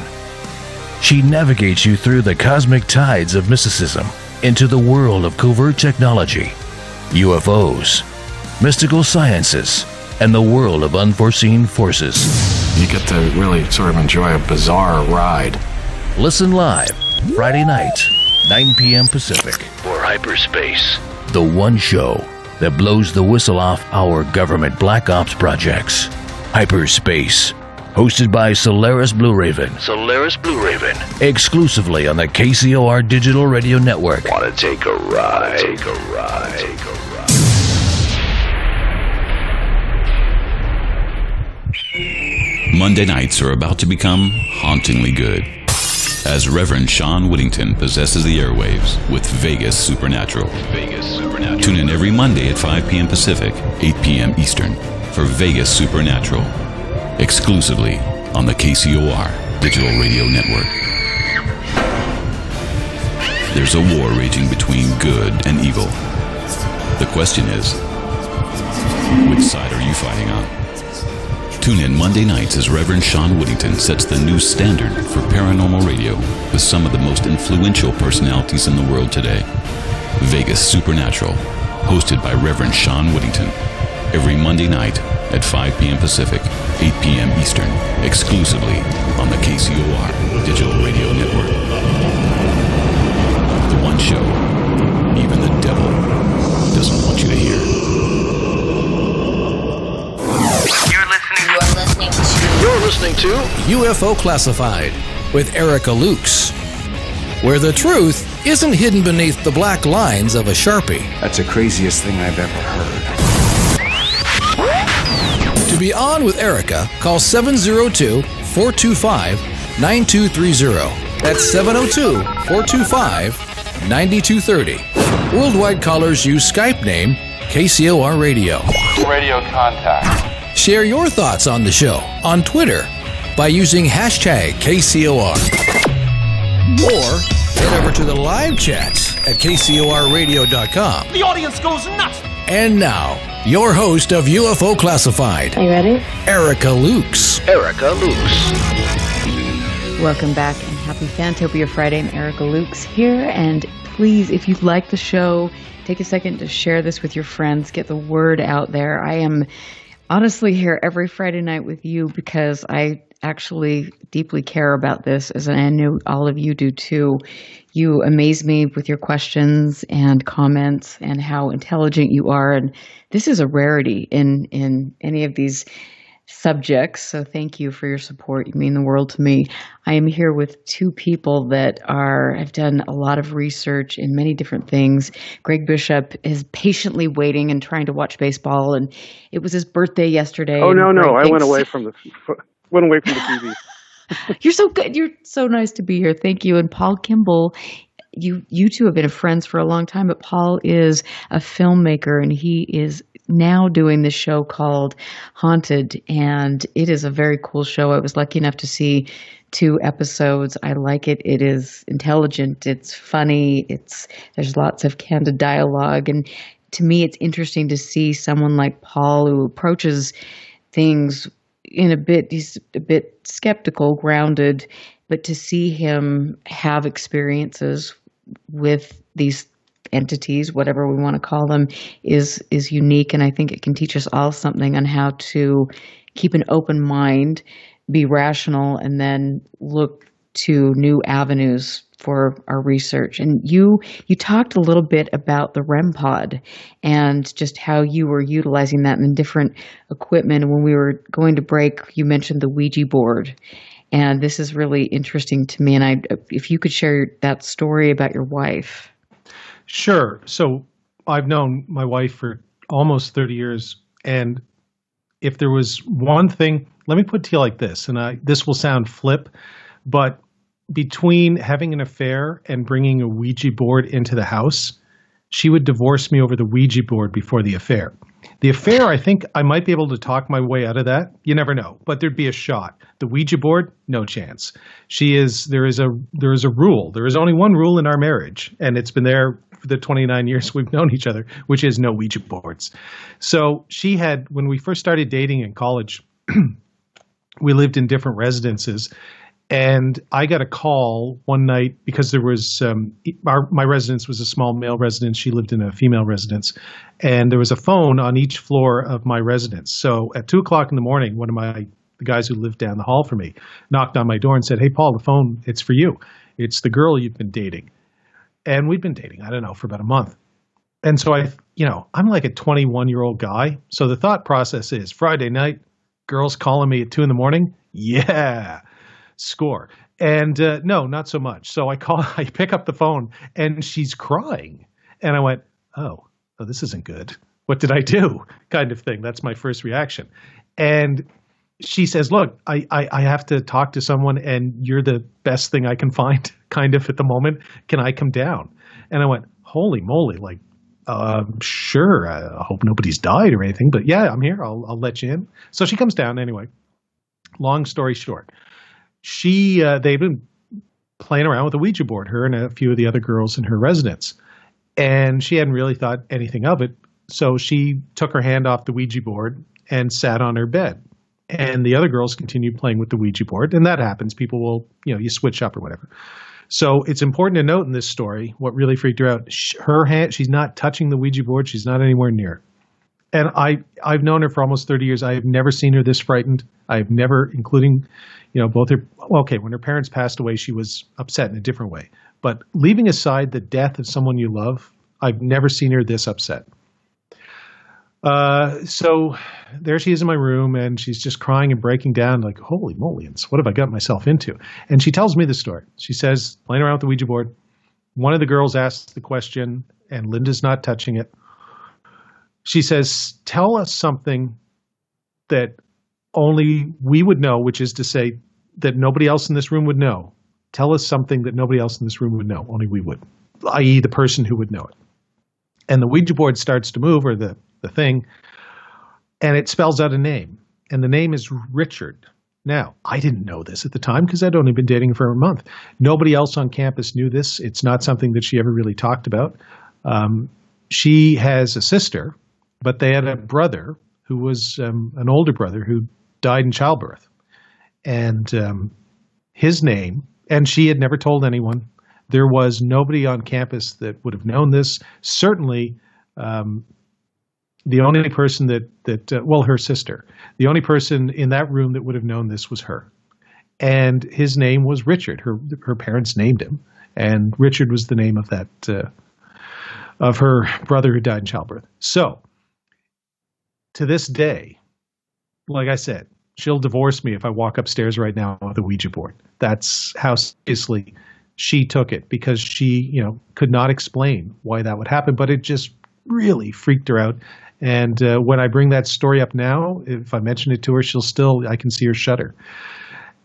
She navigates you through the cosmic tides of mysticism into the world of covert technology, UFOs, mystical sciences, and the world of unforeseen forces. You get to really sort of enjoy a bizarre ride. Listen live, Friday night, 9 p.m. Pacific. For Hyperspace. The one show that blows the whistle off our government black ops projects. Hyperspace. Hosted by Solaris Blue Raven. Solaris Blue Raven. Exclusively on the KCOR Digital Radio Network. Want to take a ride? Monday nights are about to become hauntingly good, as Reverend Sean Whittington possesses the airwaves with Vegas Supernatural. Tune in every Monday at 5 p.m. Pacific, 8 p.m. Eastern for Vegas Supernatural. exclusively on the KCOR Digital Radio Network. There's a war raging between good and evil. The question is, which side are you fighting on? Tune in Monday nights as Reverend Sean Whittington sets the new standard for paranormal radio with some of the most influential personalities in the world today. Vegas Supernatural, hosted by Reverend Sean Whittington. Every Monday night at 5 p.m. Pacific, 8 p.m. Eastern, exclusively on the KCOR Digital Radio Network. The one show even the devil doesn't want you to hear. You're listening to UFO Classified with Erica Lukes, where the truth isn't hidden beneath the black lines of a Sharpie. That's the craziest thing I've ever heard. To be on with Erica, call 702-425-9230. That's 702-425-9230. Worldwide callers use Skype name KCOR Radio. Radio contact. Share your thoughts on the show on Twitter by using hashtag KCOR. Or head over to the live chats at KCORradio.com. The audience goes nuts. And now, your host of UFO Classified. Are you ready? Erica Lukes. Erica Lukes. Welcome back and happy Fantopia Friday. I'm Erica Lukes here, and please, if you like the show, take a second to share this with your friends. Get the word out there. I am honestly here every Friday night with you because I actually deeply care about this, as I know all of you do too. You amaze me with your questions and comments and how intelligent you are, and this is a rarity in any of these subjects, so thank you for your support. You mean the world to me. I am here with two people that have done a lot of research in many different things. Greg Bishop is patiently waiting and trying to watch baseball, and it was his birthday yesterday. Oh, no, I went away from the TV. You're so good. You're so nice to be here. Thank you. And Paul Kimball, you two have been friends for a long time, but Paul is a filmmaker, and he is now doing this show called Haunted, and it is a very cool show. I was lucky enough to see 2 episodes. I like it. It is intelligent. It's funny. There's lots of candid dialogue, and to me, it's interesting to see someone like Paul who approaches things he's a bit skeptical, grounded, but to see him have experiences with these entities, whatever we want to call them, is unique, and I think it can teach us all something on how to keep an open mind, be rational, and then look to new avenues for our research. And you talked a little bit about the REM pod and just how you were utilizing that in different equipment. And when we were going to break, you mentioned the Ouija board. And this is really interesting to me. And if you could share that story about your wife. Sure. So I've known my wife for almost 30 years. And if there was one thing, let me put it to you like this, and this will sound flip, but between having an affair and bringing a Ouija board into the house, she would divorce me over the Ouija board before the affair. The affair, I think I might be able to talk my way out of that. You never know, but there'd be a shot. The Ouija board, no chance. There is a rule. There is only one rule in our marriage, and it's been there for the 29 years we've known each other, which is no Ouija boards. So she had, when we first started dating in college, we lived in different residences. And I got a call one night because there was my residence was a small male residence. She lived in a female residence, and there was a phone on each floor of my residence. So at 2:00 in the morning, one of the guys who lived down the hall from me knocked on my door and said, "Hey, Paul, the phone, it's for you. It's the girl you've been dating." And we'd been dating, I don't know, for about a month. And so I'm like a 21-year-old guy. So the thought process is Friday night, girls calling me at 2 in the morning. Yeah. Score. And no, not so much. So I pick up the phone and she's crying. And I went, oh, this isn't good. What did I do? Kind of thing. That's my first reaction. And she says, look, I have to talk to someone and you're the best thing I can find kind of at the moment. Can I come down? And I went, holy moly, like, sure. I hope nobody's died or anything, but yeah, I'm here. I'll let you in. So she comes down anyway. Long story short, they've been playing around with a Ouija board, her and a few of the other girls in her residence. And she hadn't really thought anything of it. So she took her hand off the Ouija board and sat on her bed. And the other girls continued playing with the Ouija board. And that happens. People will, you switch up or whatever. So it's important to note in this story what really freaked her out. Her hand, she's not touching the Ouija board. She's not anywhere near it. And I've known her for almost 30 years. I have never seen her this frightened. I've never, including, both her, when her parents passed away, she was upset in a different way. But leaving aside the death of someone you love, I've never seen her this upset. So there she is in my room, and she's just crying and breaking down like, holy moly, what have I got myself into? And she tells me the story. She says, playing around with the Ouija board, one of the girls asks the question, and Linda's not touching it. She says, tell us something that only we would know, which is to say that nobody else in this room would know. Tell us something that nobody else in this room would know, only we would, i.e. the person who would know it. And the Ouija board starts to move, or the thing, and it spells out a name. And the name is Richard. Now, I didn't know this at the time because I'd only been dating for a month. Nobody else on campus knew this. It's not something that she ever really talked about. She has a sister, but they had a brother who was an older brother who died in childbirth. And his name, and she had never told anyone. There was nobody on campus that would have known this. Certainly, the only person her sister, the only person in that room that would have known this was her. And his name was Richard. Her parents named him. And Richard was the name of of her brother who died in childbirth. So, to this day, like I said, she'll divorce me if I walk upstairs right now with a Ouija board. That's how seriously she took it, because she, could not explain why that would happen, but it just really freaked her out. And when I bring that story up now, if I mention it to her, I can see her shudder.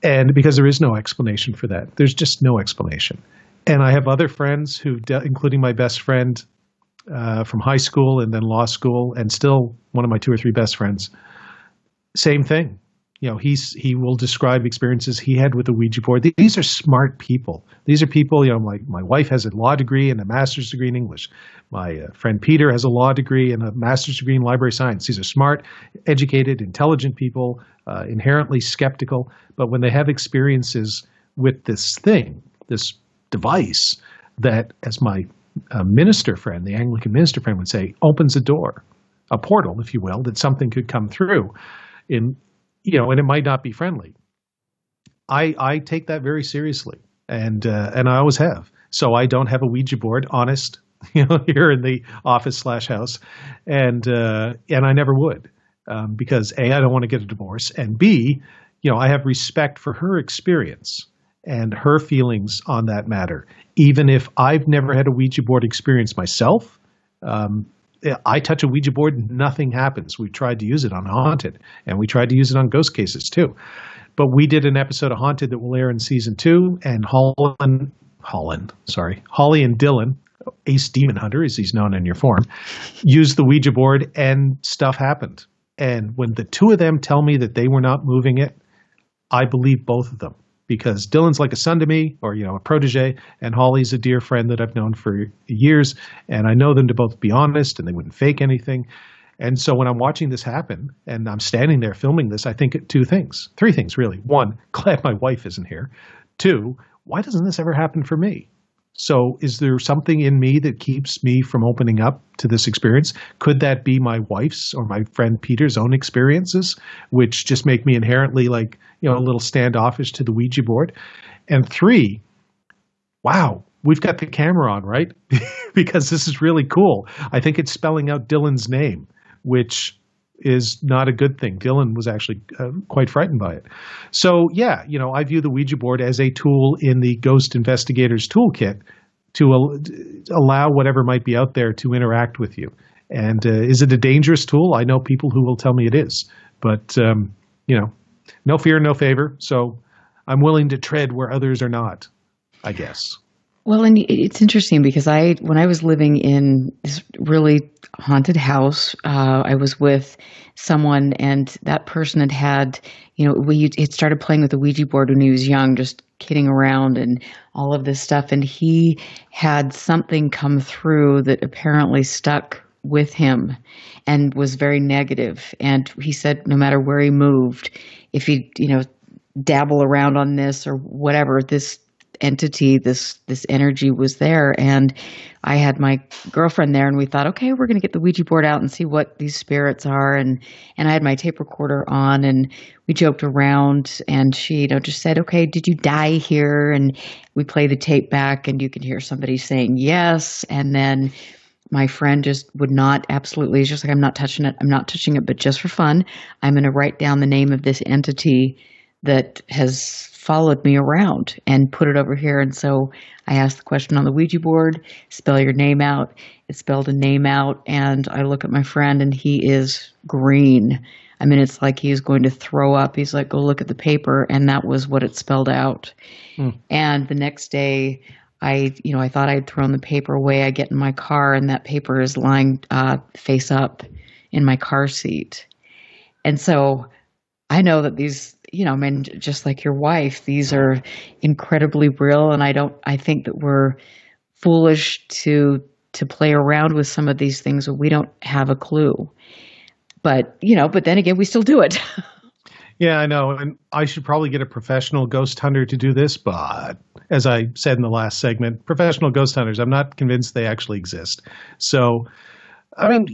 And because there is no explanation for that. There's just no explanation. And I have other friends including my best friend from high school and then law school, and still one of my 2 or 3 best friends. Same thing. He will describe experiences he had with the Ouija board. These are smart people. These are people, my wife has a law degree and a master's degree in English. My friend Peter has a law degree and a master's degree in library science. These are smart, educated, intelligent people, inherently skeptical. But when they have experiences with this thing, this device that, as my minister friend, the Anglican minister friend would say, opens a door, a portal, if you will, that something could come through and it might not be friendly. I take that very seriously, and I always have. So I don't have a Ouija board, honest, here in the office/house, and I never would, because A, I don't want to get a divorce, and B, I have respect for her experience and her feelings on that matter. Even if I've never had a Ouija board experience myself, I touch a Ouija board, nothing happens. We've tried to use it on Haunted, and we tried to use it on Ghost Cases too. But we did an episode of Haunted that will air in season 2, and Holly and Dylan, Ace Demon Hunter, as he's known in your forum, used the Ouija board, and stuff happened. And when the 2 of them tell me that they were not moving it, I believe both of them. Because Dylan's like a son to me, or, a protege, and Holly's a dear friend that I've known for years, and I know them to both be honest, and they wouldn't fake anything. And so when I'm watching this happen, and I'm standing there filming this, I think 3 things, really. 1, glad my wife isn't here. 2, why doesn't this ever happen for me? So is there something in me that keeps me from opening up to this experience? Could that be my wife's or my friend Peter's own experiences, which just make me inherently a little standoffish to the Ouija board? And 3, wow, we've got the camera on, right? Because this is really cool. I think it's spelling out Dylan's name, which is not a good thing. Dylan was actually quite frightened by it. So, yeah, I view the Ouija board as a tool in the Ghost Investigators Toolkit to allow whatever might be out there to interact with you. And is it a dangerous tool? I know people who will tell me it is. But, no fear, no favor. So I'm willing to tread where others are not, I guess. Well, and it's interesting because when I was living in this really haunted house, I was with someone, and that person had, we had started playing with the Ouija board when he was young, just kidding around and all of this stuff. And he had something come through that apparently stuck with him and was very negative. And he said no matter where he moved, if he, dabble around on this or whatever, this entity, this energy was there. And I had my girlfriend there, and we thought, okay, we're going to get the Ouija board out and see what these spirits are. And I had my tape recorder on, and we joked around, and she, just said, okay, did you die here? And we play the tape back, and you can hear somebody saying yes. And then my friend just would not, absolutely, it's just like, I'm not touching it, but just for fun, I'm going to write down the name of this entity that has followed me around and put it over here. And so I asked the question on the Ouija board, spell your name out. It spelled a name out, and I look at my friend, and he is green. I mean, it's like he's going to throw up. He's like, go look at the paper, and that was what it spelled out. And the next day, I thought I'd thrown the paper away. I get in my car, and that paper is lying face up in my car seat. And so I know that these, just like your wife, these are incredibly real. And I think that we're foolish to play around with some of these things when we don't have a clue. But then again, we still do it. Yeah, I know. And I should probably get a professional ghost hunter to do this. But as I said in the last segment, professional ghost hunters, I'm not convinced they actually exist. So, I mean,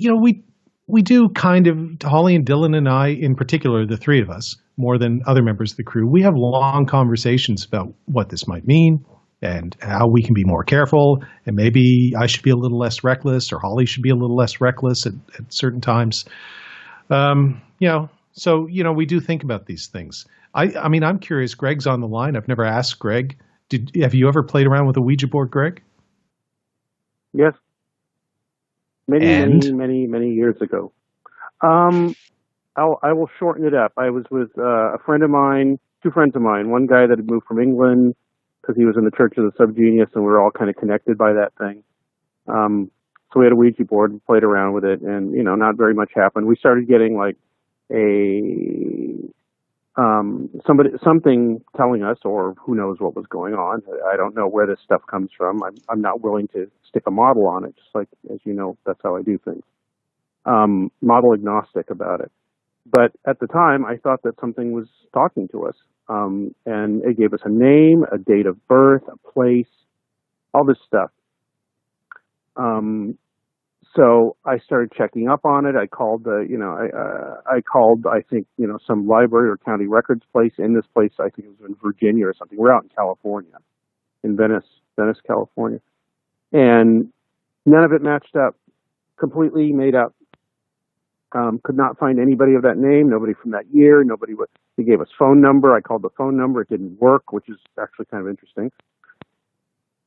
we do kind of, Holly and Dylan and I, in particular, the three of us, more than other members of the crew, we have long conversations about what this might mean and how we can be more careful. And maybe I should be a little less reckless, or Holly should be a little less reckless at certain times. So, we do think about these things. I mean, I'm curious. Greg's on the line. I've never asked Greg. Have you ever played around with a Ouija board, Greg? Yes. Many years ago. I will shorten it up. I was with a friend of mine, two friends of mine. One guy that had moved from England because he was in the Church of the Subgenius, and we were all kind of connected by that thing. So we had a Ouija board and played around with it, and not very much happened. We started getting like something telling us, or who knows what was going on. I don't know where this stuff comes from. I'm not willing to stick a model on it, just like, as you know, that's how I do things. Model agnostic about it. But at the time, I thought that something was talking to us. And it gave us a name, a date of birth, a place, all this stuff. So I started checking up on it. I called I think, some library or county records place. In this place, I think it was in Virginia or something. We're out in California, in Venice, California. And none of it matched up. Completely made up. Could not find anybody of that name, nobody from that year, he gave us phone number. I called the phone number. It didn't work, which is actually kind of interesting.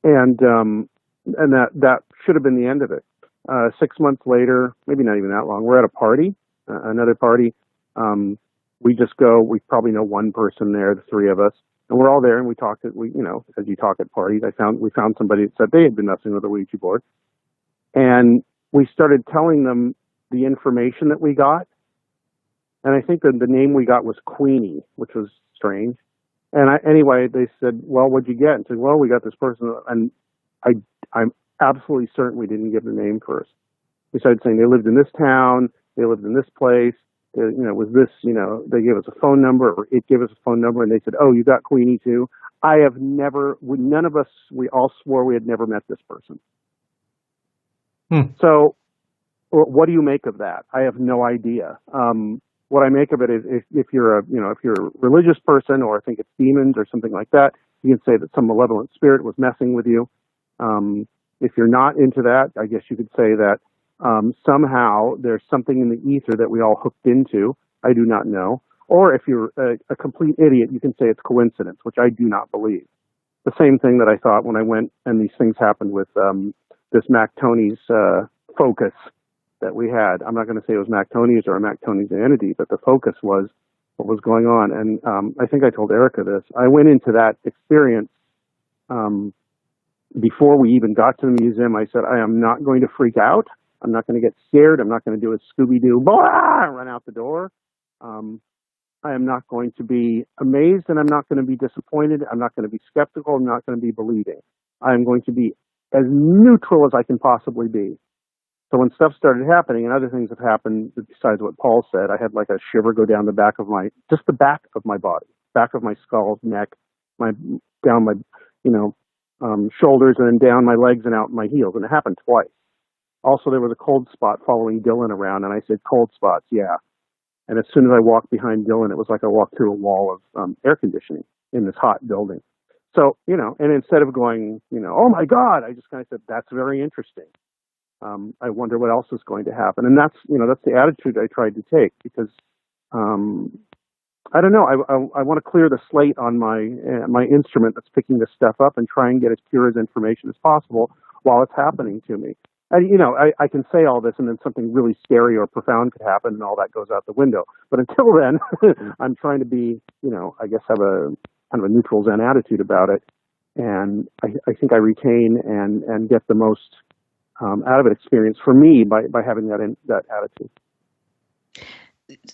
And that should have been the end of it. 6 months later, maybe not even that long, we're at a party, another party. We probably know one person there, the three of us, and we're all there, and we talked as you talk at parties. We found somebody that said they had been messing with a Ouija board, and we started telling them the information that we got. And I think that the name we got was Queenie, which was strange. And anyway, they said, well, what'd you get? And said, well, we got this person. And I'm absolutely certain we didn't give the name first. We started saying they lived in this town, they lived in this place, was this, they gave us a phone number, or it gave us a phone number, and they said, oh, you got Queenie too? None of us, we all swore we had never met this person. So what do you make of that? I have no idea. What I make of it is if you're a religious person, or think it's demons or something like that, you can say that some malevolent spirit was messing with you. If you're not into that, I guess you could say that somehow there's something in the ether that we all hooked into. I do not know. Or if you're a complete idiot, you can say it's coincidence, which I do not believe. The same thing that I thought when I went and these things happened with this Mac Tony's focus that we had. I'm not going to say it was Mac Tony's or a Mac Tony's entity, but the focus was what was going on. And I think I told Erica this. I went into that experience before we even got to the museum, I said, I am not going to freak out. I'm not going to get scared. I'm not going to do a Scooby-Doo, blah, run out the door. I am not going to be amazed, and I'm not going to be disappointed. I'm not going to be skeptical. I'm not going to be believing. I am going to be as neutral as I can possibly be. So when stuff started happening, and other things have happened besides what Paul said, I had like a shiver go down the back of the back of my body, back of my skull, neck, down my, shoulders, and then down my legs and out my heels. And it happened twice. Also, there was a cold spot following Dylan around, and I said, cold spots, yeah. And as soon as I walked behind Dylan, it was like I walked through a wall of air conditioning in this hot building. So, and instead of going, oh my God, I just kind of said, that's very interesting. I wonder what else is going to happen. And that's the attitude I tried to take, because, I don't know, I want to clear the slate on my instrument that's picking this stuff up and try and get as pure as information as possible while it's happening to me. And, I can say all this and then something really scary or profound could happen and all that goes out the window. But until then, I'm trying to be, I guess have a kind of a neutral Zen attitude about it. And I think I retain and get the most out of an experience for me by having that attitude.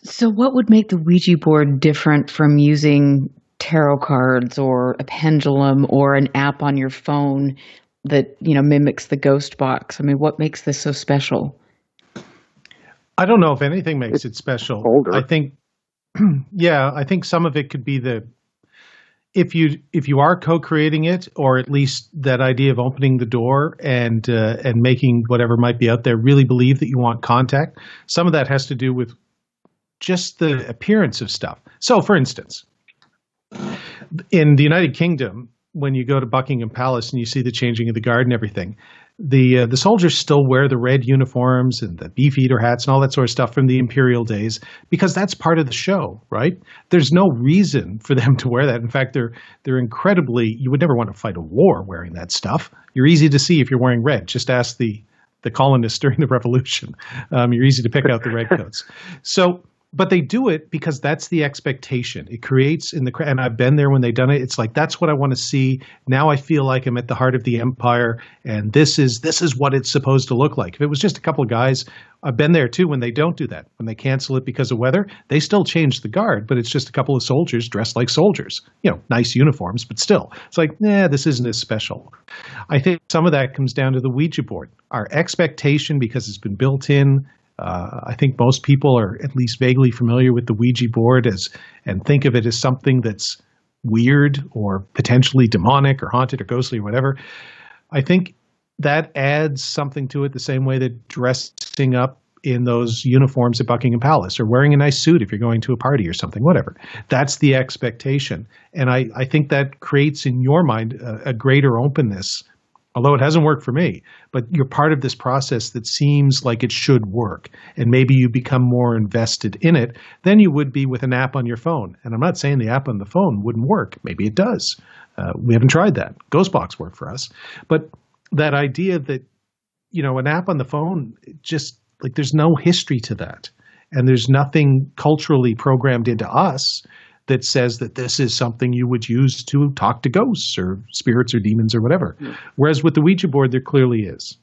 So what would make the Ouija board different from using tarot cards or a pendulum or an app on your phone that, mimics the ghost box? I mean, what makes this so special? I don't know if anything makes it special. Older. I think, I think some of it could be if you are co-creating it, or at least that idea of opening the door and making whatever might be out there really believe that you want contact. Some of that has to do with just the appearance of stuff. So, for instance, in the United Kingdom, when you go to Buckingham Palace and you see the changing of the guard and everything, the soldiers still wear the red uniforms and the beefeater hats and all that sort of stuff from the imperial days, because that's part of the show, right? There's no reason for them to wear that. In fact, they're incredibly, you would never want to fight a war wearing that stuff. You're easy to see if you're wearing red. Just ask the colonists during the Revolution. You're easy to pick out the redcoats. So, but they do it because that's the expectation. It creates and I've been there when they've done it. It's like, that's what I want to see. Now I feel like I'm at the heart of the empire, and this is what it's supposed to look like. If it was just a couple of guys, I've been there too when they don't do that. When they cancel it because of weather, they still change the guard, but it's just a couple of soldiers dressed like soldiers. Nice uniforms, but still. It's like, this isn't as special. I think some of that comes down to the Ouija board. Our expectation, because it's been built in, I think most people are at least vaguely familiar with the Ouija board and think of it as something that's weird or potentially demonic or haunted or ghostly or whatever. I think that adds something to it, the same way that dressing up in those uniforms at Buckingham Palace or wearing a nice suit if you're going to a party or something, whatever. That's the expectation. And I think that creates in your mind a greater openness, although it hasn't worked for me, but you're part of this process that seems like it should work. And maybe you become more invested in it than you would be with an app on your phone. And I'm not saying the app on the phone wouldn't work. Maybe it does. We haven't tried that. Ghostbox worked for us. But that idea that, an app on the phone, just like there's no history to that. And there's nothing culturally programmed into us that says that this is something you would use to talk to ghosts or spirits or demons or whatever. Yeah. Whereas with the Ouija board, there clearly is.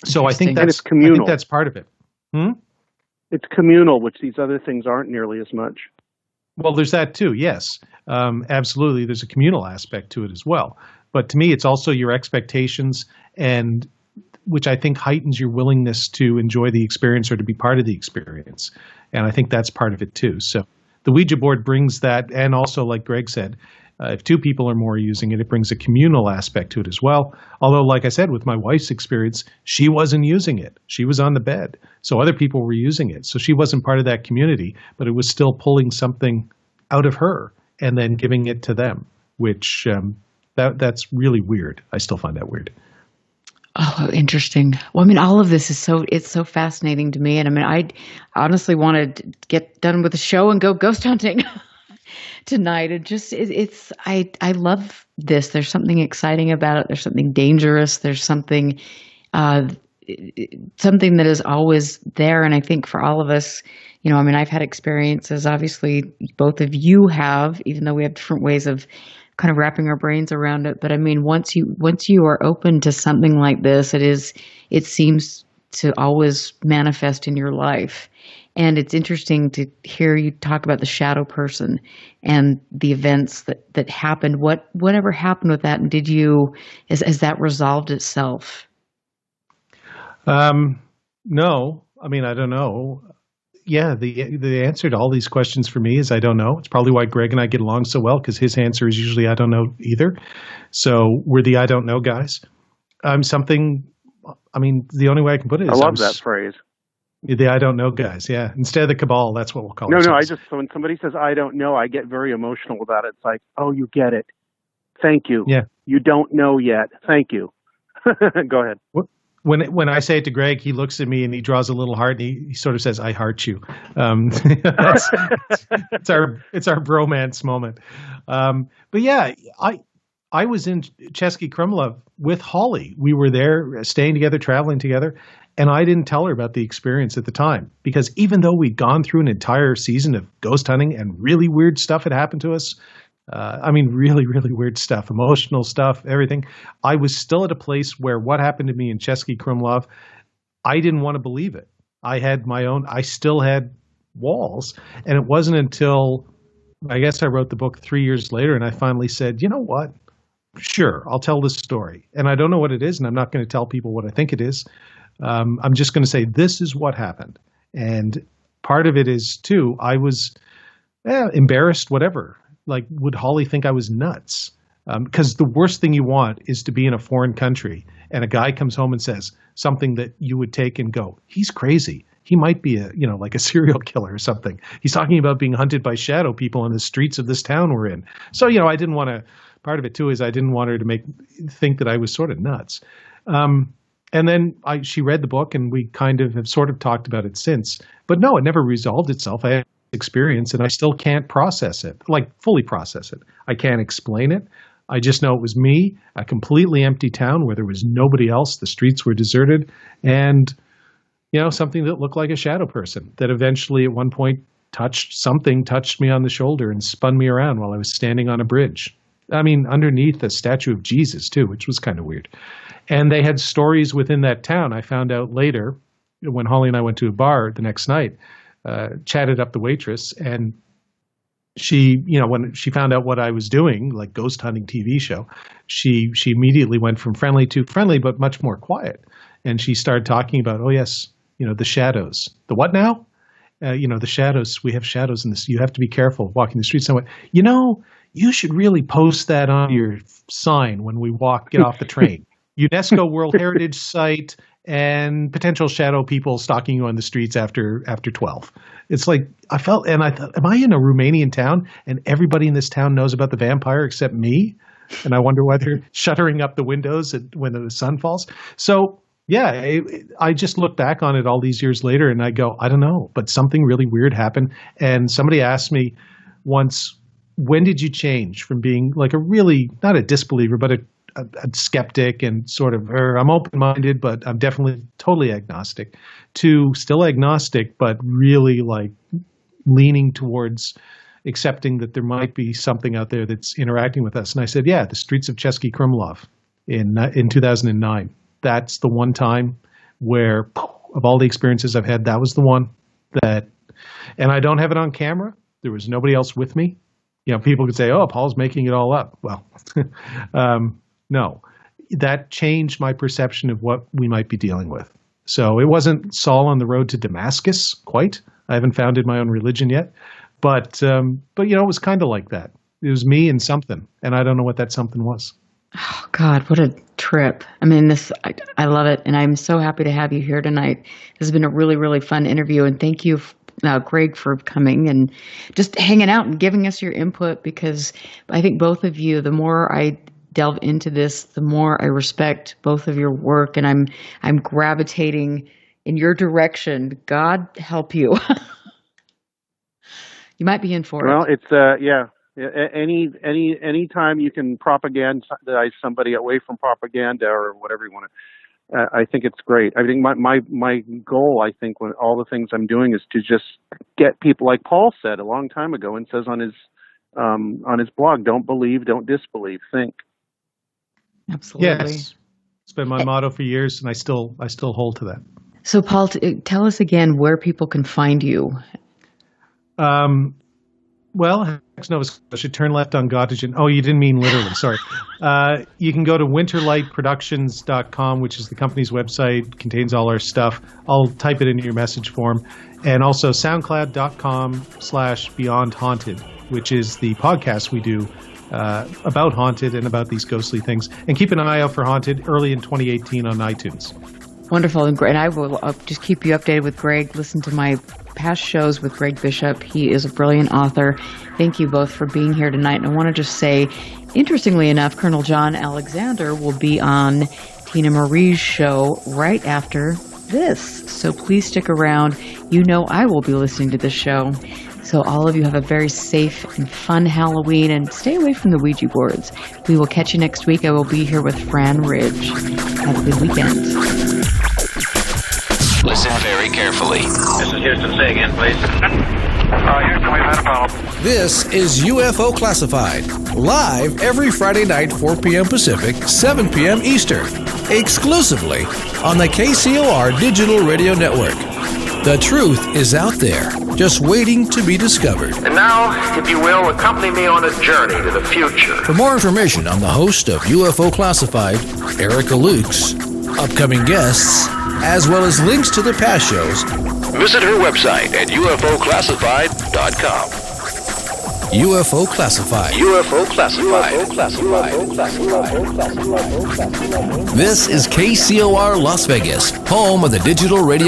So I think that's communal. I think that's part of it. It's communal, which these other things aren't nearly as much. Well, there's that too. Yes, absolutely. There's a communal aspect to it as well. But to me, it's also your expectations, and which I think heightens your willingness to enjoy the experience or to be part of the experience. And I think that's part of it too. So the Ouija board brings that, and also, like Greg said, if two people are more using it, it brings a communal aspect to it as well. Although, like I said, with my wife's experience, she wasn't using it. She was on the bed. So other people were using it. So she wasn't part of that community, but it was still pulling something out of her and then giving it to them, which that's really weird. I still find that weird. Oh, interesting. Well, I mean, all of this is it's so fascinating to me. And I mean, I honestly want to get done with the show and go ghost hunting tonight. I love this. There's something exciting about it. There's something dangerous. There's something that is always there. And I think for all of us, I've had experiences, obviously both of you have, even though we have different ways of kind of wrapping our brains around it. But I mean, once you are open to something like this, it seems to always manifest in your life. And it's interesting to hear you talk about the shadow person and the events that happened. Whatever happened with that, and has that resolved itself? No, I mean, I don't know. Yeah, the answer to all these questions for me is I don't know. It's probably why Greg and I get along so well, because his answer is usually I don't know either. So we're the I don't know guys. I mean, the only way I can put it is I love that phrase. The I don't know guys, yeah. Instead of the cabal, that's what we'll call it. No, when somebody says I don't know, I get very emotional about it. It's like, oh, you get it. Thank you. Yeah. You don't know yet. Thank you. Go ahead. When I say it to Greg, he looks at me and he draws a little heart and he sort of says, "I heart you." It's our bromance moment. But yeah, I was in Chesky Krumlov with Holly. We were there, staying together, traveling together, and I didn't tell her about the experience at the time because even though we'd gone through an entire season of ghost hunting and really weird stuff had happened to us. I mean, really, really weird stuff, emotional stuff, everything. I was still at a place where what happened to me in Chesky Krumlov, I didn't want to believe it. I still had walls. And it wasn't until, I guess I wrote the book 3 years later and I finally said, you know what? Sure, I'll tell this story. And I don't know what it is, and I'm not going to tell people what I think it is. I'm just going to say, this is what happened. And part of it is, too, I was embarrassed, whatever. Like, would Holly think I was nuts? Because the worst thing you want is to be in a foreign country and a guy comes home and says something that you would take and go, he's crazy. He might be like a serial killer or something. He's talking about being hunted by shadow people in the streets of this town we're in. So, I didn't want to, part of it too is I didn't want her to think that I was sort of nuts. And then she read the book and we kind of have sort of talked about it since. But no, it never resolved itself. I had experience and I still can't process it, like fully process it. I can't explain it. I just know it was me, a completely empty town where there was nobody else. The streets were deserted and, something that looked like a shadow person that eventually at one point touched me on the shoulder and spun me around while I was standing on a bridge. I mean, underneath a statue of Jesus too, which was kind of weird. And they had stories within that town. I found out later when Holly and I went to a bar the next night, chatted up the waitress, and she, when she found out what I was doing, like ghost hunting TV show, she immediately went from friendly to friendly, but much more quiet. And she started talking about, oh yes, the shadows. The what now? The shadows. We have shadows in this. You have to be careful walking the streets. And I went, you should really post that on your sign when we get off the train. UNESCO World Heritage Site and potential shadow people stalking you on the streets after 12. It's like I thought, am I in a Romanian town and everybody in this town knows about the vampire except me? And I wonder why they're shuttering up the windows when the sun falls. So yeah, I just look back on it all these years later and I go, I don't know, but something really weird happened. And somebody asked me once, when did you change from being like a really, not a disbeliever, but a skeptic and sort of, I'm open-minded, but I'm definitely totally agnostic, to still agnostic, but really like leaning towards accepting that there might be something out there that's interacting with us. And I said, yeah, the streets of Chesky Krumlov in 2009. That's the one time where, of all the experiences I've had, that was the one that, and I don't have it on camera. There was nobody else with me. People could say, oh, Paul's making it all up. Well, no, that changed my perception of what we might be dealing with. So it wasn't Saul on the road to Damascus quite. I haven't founded my own religion yet, but it was kind of like that. It was me and something, and I don't know what that something was. Oh God, what a trip. I mean, I love it. And I'm so happy to have you here tonight. This has been a really, really fun interview. And thank you, Greg, for coming and just hanging out and giving us your input, because I think both of you, the more I delve into this, the more I respect both of your work, and I'm gravitating in your direction. God help you. You might be in for it. Well, it's yeah. Any time you can propagandize somebody away from propaganda or whatever you want to, I think it's great. I think my goal, I think, when all the things I'm doing is to just get people, like Paul said a long time ago and says on his on his blog. Don't believe, don't disbelieve, think. Absolutely. Yes, it's been my motto for years, and I still hold to that. So, Paul, tell us again where people can find you. Well, Nova Scotia, turn left on Gottingen. Oh, you didn't mean literally, sorry. You can go to winterlightproductions.com, which is the company's website, contains all our stuff. I'll type it into your message form. And also soundcloud.com/Beyond Haunted, which is the podcast we do about Haunted and about these ghostly things. And keep an eye out for Haunted early in 2018 on iTunes. Wonderful. And I will just keep you updated with Greg. Listen to my past shows with Greg Bishop. He is a brilliant author. Thank you both for being here tonight. And I want to just say, interestingly enough, Colonel John Alexander will be on Tina Marie's show right after this. So please stick around. You know I will be listening to this show. So all of you have a very safe and fun Halloween, and stay away from the Ouija boards. We will catch you next week. I will be here with Fran Ridge. Have a good weekend. Listen very carefully. This is Houston. Say again, please. Houston, we've had a problem. This is UFO Classified, live every Friday night, 4 p.m. Pacific, 7 p.m. Eastern, exclusively on the KCOR Digital Radio Network. The truth is out there, just waiting to be discovered. And now, if you will, accompany me on a journey to the future. For more information on the host of UFO Classified, Erica Lukes, upcoming guests, as well as links to the past shows, visit her website at ufoclassified.com. UFO Classified. UFO Classified. This is KCOR Las Vegas, home of the Digital Radio